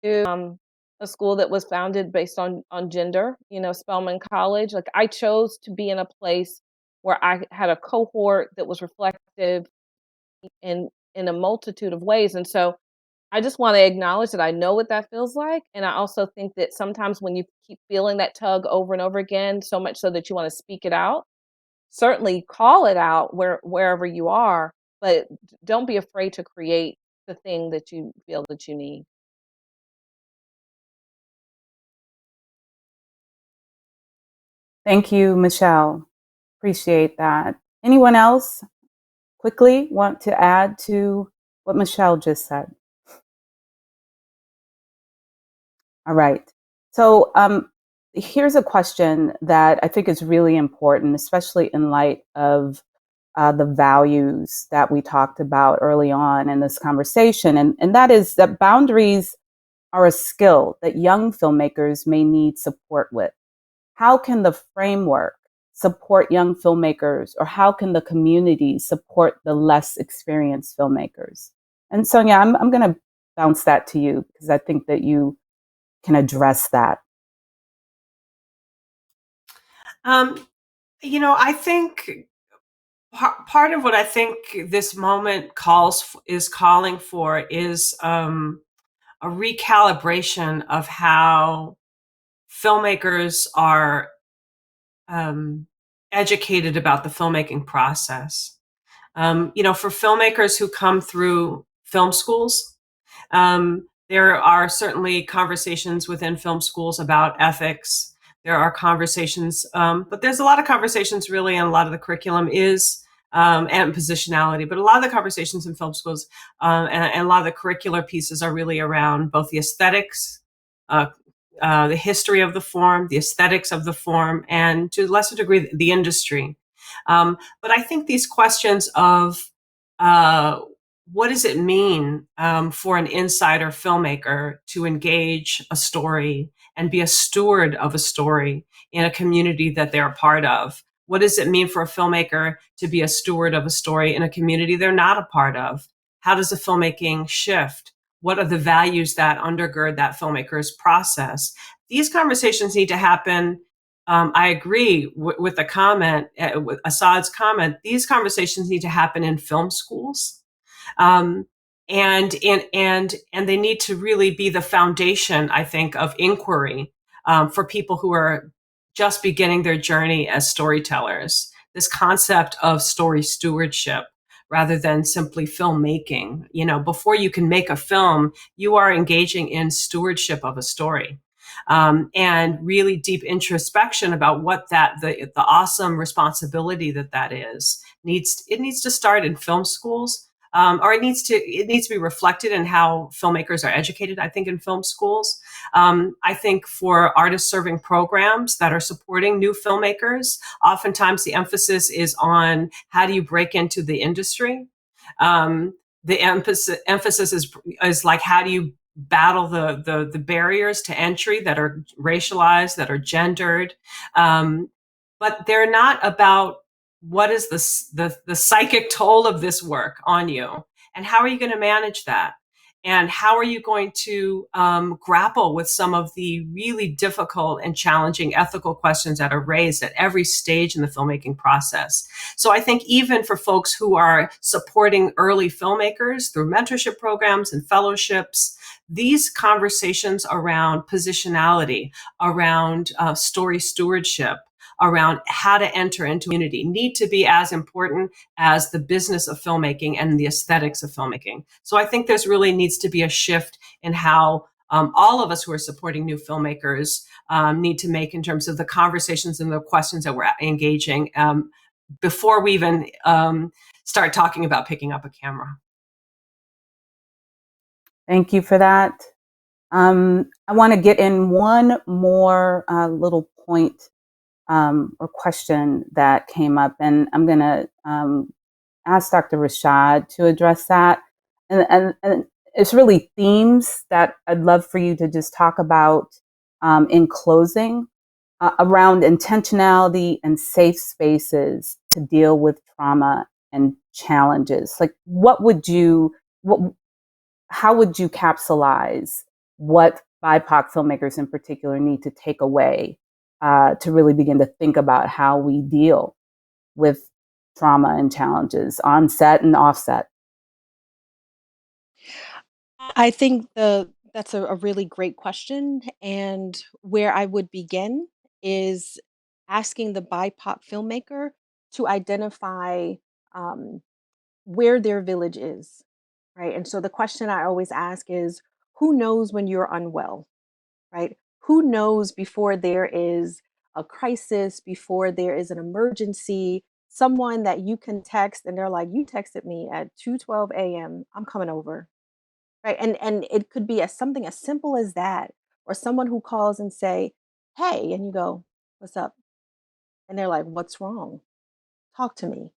E: to a school that was founded based on gender, Spelman College, like I chose to be in a place where I had a cohort that was reflective in a multitude of ways. And so I just want to acknowledge that I know what that feels like. And I also think that sometimes when you keep feeling that tug over and over again, so much so that you want to speak it out, certainly call it out wherever you are, but don't be afraid to create the thing that you feel that you need.
D: Thank you, Michelle. Appreciate that. Anyone else quickly want to add to what Michelle just said? All right. So here's a question that I think is really important, especially in light of the values that we talked about early on in this conversation. And that is that boundaries are a skill that young filmmakers may need support with. How can the framework support young filmmakers, or how can the community support the less experienced filmmakers? And Sonia, I'm going to bounce that to you because I think that you can address that.
C: I think part of what I think this moment is calling for is a recalibration of how filmmakers are educated about the filmmaking process. For filmmakers who come through film schools, there are certainly conversations within film schools about ethics. There are conversations, but there's a lot of conversations really, and a lot of the curriculum is and positionality. But a lot of the conversations in film schools and a lot of the curricular pieces are really around both the aesthetics, the history of the form, the aesthetics of the form, and to a lesser degree, the industry. But I think these questions of what does it mean for an insider filmmaker to engage a story and be a steward of a story in a community that they're a part of? What does it mean for a filmmaker to be a steward of a story in a community they're not a part of? How does the filmmaking shift? What are the values that undergird that filmmaker's process? These conversations need to happen. I agree with the comment, with Assad's comment. These conversations need to happen in film schools, and they need to really be the foundation, I think, of inquiry for people who are just beginning their journey as storytellers. This concept of story stewardship, rather than simply filmmaking. Before you can make a film, you are engaging in stewardship of a story. And really deep introspection about what the awesome responsibility that is needs to start in film schools, or it needs to be reflected in how filmmakers are educated. I think in film schools, I think for artist serving programs that are supporting new filmmakers, oftentimes the emphasis is on how do you break into the industry. The emphasis is like how do you battle the barriers to entry that are racialized, that are gendered, but they're not about what is the psychic toll of this work on you, and how are you going to manage that? And how are you going to grapple with some of the really difficult and challenging ethical questions that are raised at every stage in the filmmaking process? So I think even for folks who are supporting early filmmakers through mentorship programs and fellowships, these conversations around positionality, around story stewardship, around how to enter into community need to be as important as the business of filmmaking and the aesthetics of filmmaking. So I think there's really needs to be a shift in how all of us who are supporting new filmmakers need to make in terms of the conversations and the questions that we're engaging before we even start talking about picking up a camera.
D: Thank you for that. I want to get in one more little point or question that came up, and I'm going to ask Dr. Rashad to address that. And it's really themes that I'd love for you to just talk about in closing around intentionality and safe spaces to deal with trauma and challenges. Like, how would you capsulize what BIPOC filmmakers in particular need to take away to really begin to think about how we deal with trauma and challenges on set and offset?
G: I think that's a really great question. And where I would begin is asking the BIPOC filmmaker to identify um, where their village is, right? And so the question I always ask is, who knows when you're unwell, right? Who knows before there is a crisis, before there is an emergency, someone that you can text and they're like, you texted me at 2:12 a.m. I'm coming over, right? And it could be something as simple as that, or someone who calls and say, hey, and you go, what's up? And they're like, what's wrong? Talk to me,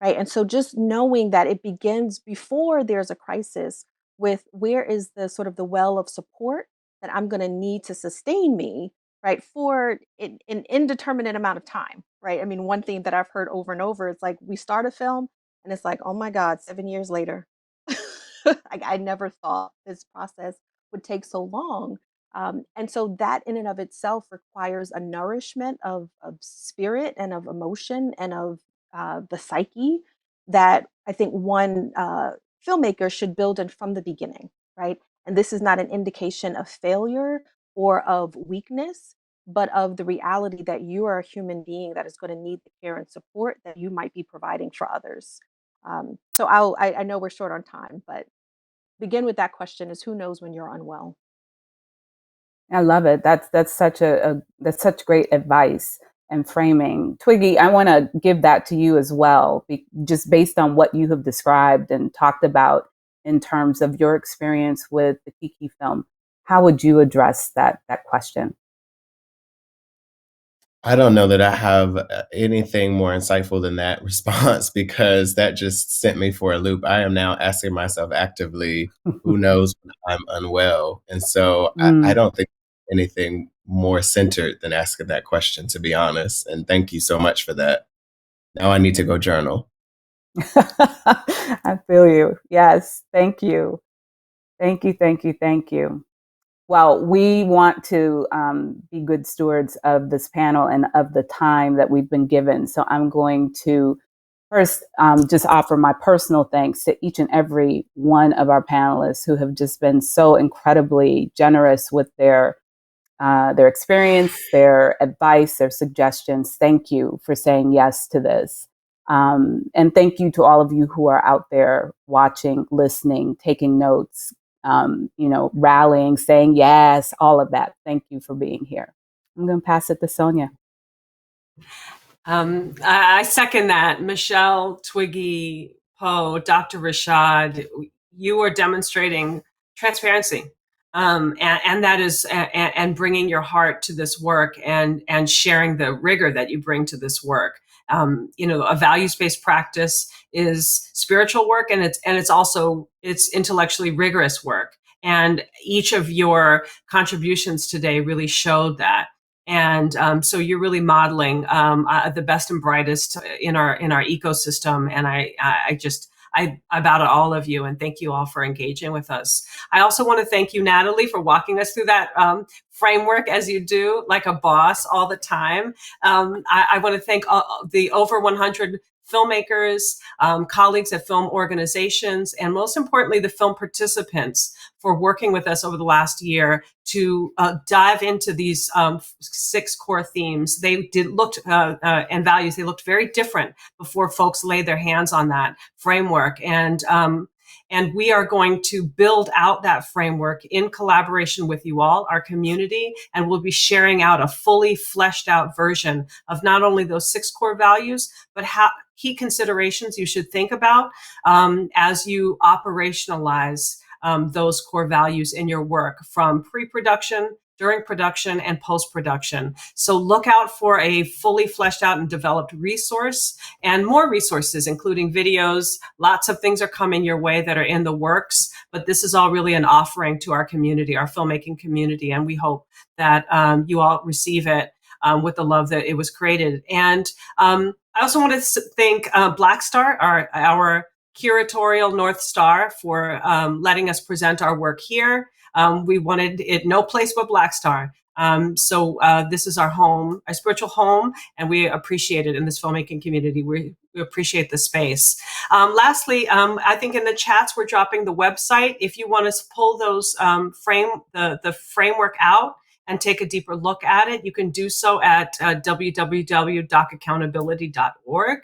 G: right? And so just knowing that it begins before there's a crisis with where is the sort of the well of support that I'm going to need to sustain me, right, for an indeterminate amount of time, right? I mean, one thing that I've heard over and over is like we start a film and it's like, oh my God, 7 years later. I never thought this process would take so long. And so that in and of itself requires a nourishment of spirit and of emotion and of the psyche that I think one filmmaker should build in from the beginning, right? And this is not an indication of failure or of weakness, but of the reality that you are a human being that is going to need the care and support that you might be providing for others. So I know we're short on time, but begin with that question: is who knows when you're unwell?
D: I love it. That's such that's such great advice and framing. Twiggy, I want to give that to you as well, just based on what you have described and talked about in terms of your experience with the Kiki film. How would you address that question?
F: I don't know that I have anything more insightful than that response because that just sent me for a loop. I am now asking myself actively, who knows when I'm unwell? And so I don't think anything more centered than asking that question, to be honest. And thank you so much for that. Now I need to go journal.
D: I feel you. Yes. Thank you. Thank you. Thank you. Thank you. Well, we want to be good stewards of this panel and of the time that we've been given. So I'm going to first just offer my personal thanks to each and every one of our panelists who have just been so incredibly generous with their experience, their advice, their suggestions. Thank you for saying yes to this. And thank you to all of you who are out there watching, listening, taking notes, rallying, saying yes, all of that. Thank you for being here. I'm going to pass it to Sonia.
C: I second that. Michelle, Twiggy, Poe, Dr. Rashad, you are demonstrating transparency. And that is, and bringing your heart to this work and sharing the rigor that you bring to this work. A values-based practice is spiritual work, and it's intellectually rigorous work. And each of your contributions today really showed that. And so you're really modeling the best and brightest in our ecosystem. And about all of you, and thank you all for engaging with us. I also want to thank you, Natalie, for walking us through that framework as you do, like a boss all the time. I want to thank the over 100 filmmakers, colleagues at film organizations, and most importantly, the film participants for working with us over the last year to dive into these 6 core themes. They looked and values. They looked very different before folks laid their hands on that framework. And we are going to build out that framework in collaboration with you all, our community, and we'll be sharing out a fully fleshed out version of not only those 6 core values, but key considerations you should think about as you operationalize those core values in your work, from pre-production, during production, and post-production. So look out for a fully fleshed out and developed resource, and more resources, including videos. Lots of things are coming your way that are in the works, but this is all really an offering to our community, our filmmaking community, and we hope that you all receive it with the love that it was created. And I also want to thank Black Star, our curatorial North Star, for letting us present our work here. We wanted it no place but Black Star. So this is our home, our spiritual home, and we appreciate it in this filmmaking community. We appreciate the space. Lastly, I think in the chats we're dropping the website. If you want to pull those the framework out and take a deeper look at it, you can do so at www.docaccountability.org.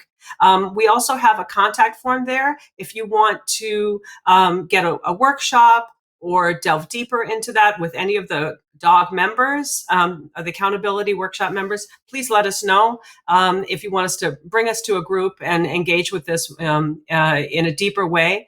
C: We also have a contact form there if you want to get a workshop or delve deeper into that with any of the DOG members, the accountability workshop members. Please let us know if you want us to bring us to a group and engage with this in a deeper way.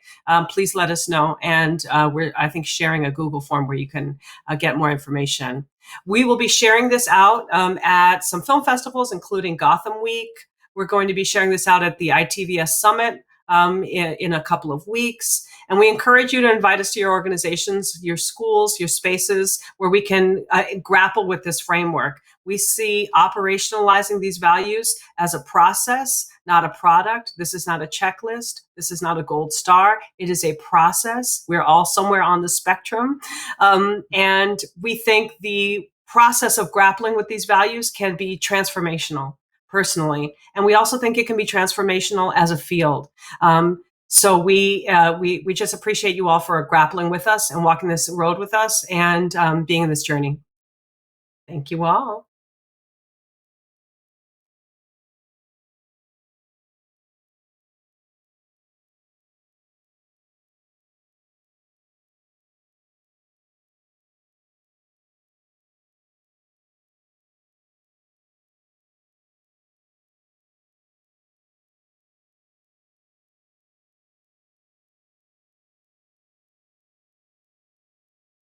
C: Please let us know. And we're, I think, sharing a Google form where you can get more information. We will be sharing this out at some film festivals, including Gotham Week. We're going to be sharing this out at the ITVS Summit in a couple of weeks. And we encourage you to invite us to your organizations, your schools, your spaces, where we can grapple with this framework. We see operationalizing these values as a process, not a product. This is not a checklist. This is not a gold star. It is a process. We're all somewhere on the spectrum. And we think the process of grappling with these values can be transformational personally. And we also think it can be transformational as a field. So we just appreciate you all for grappling with us and walking this road with us and being in this journey. Thank you all.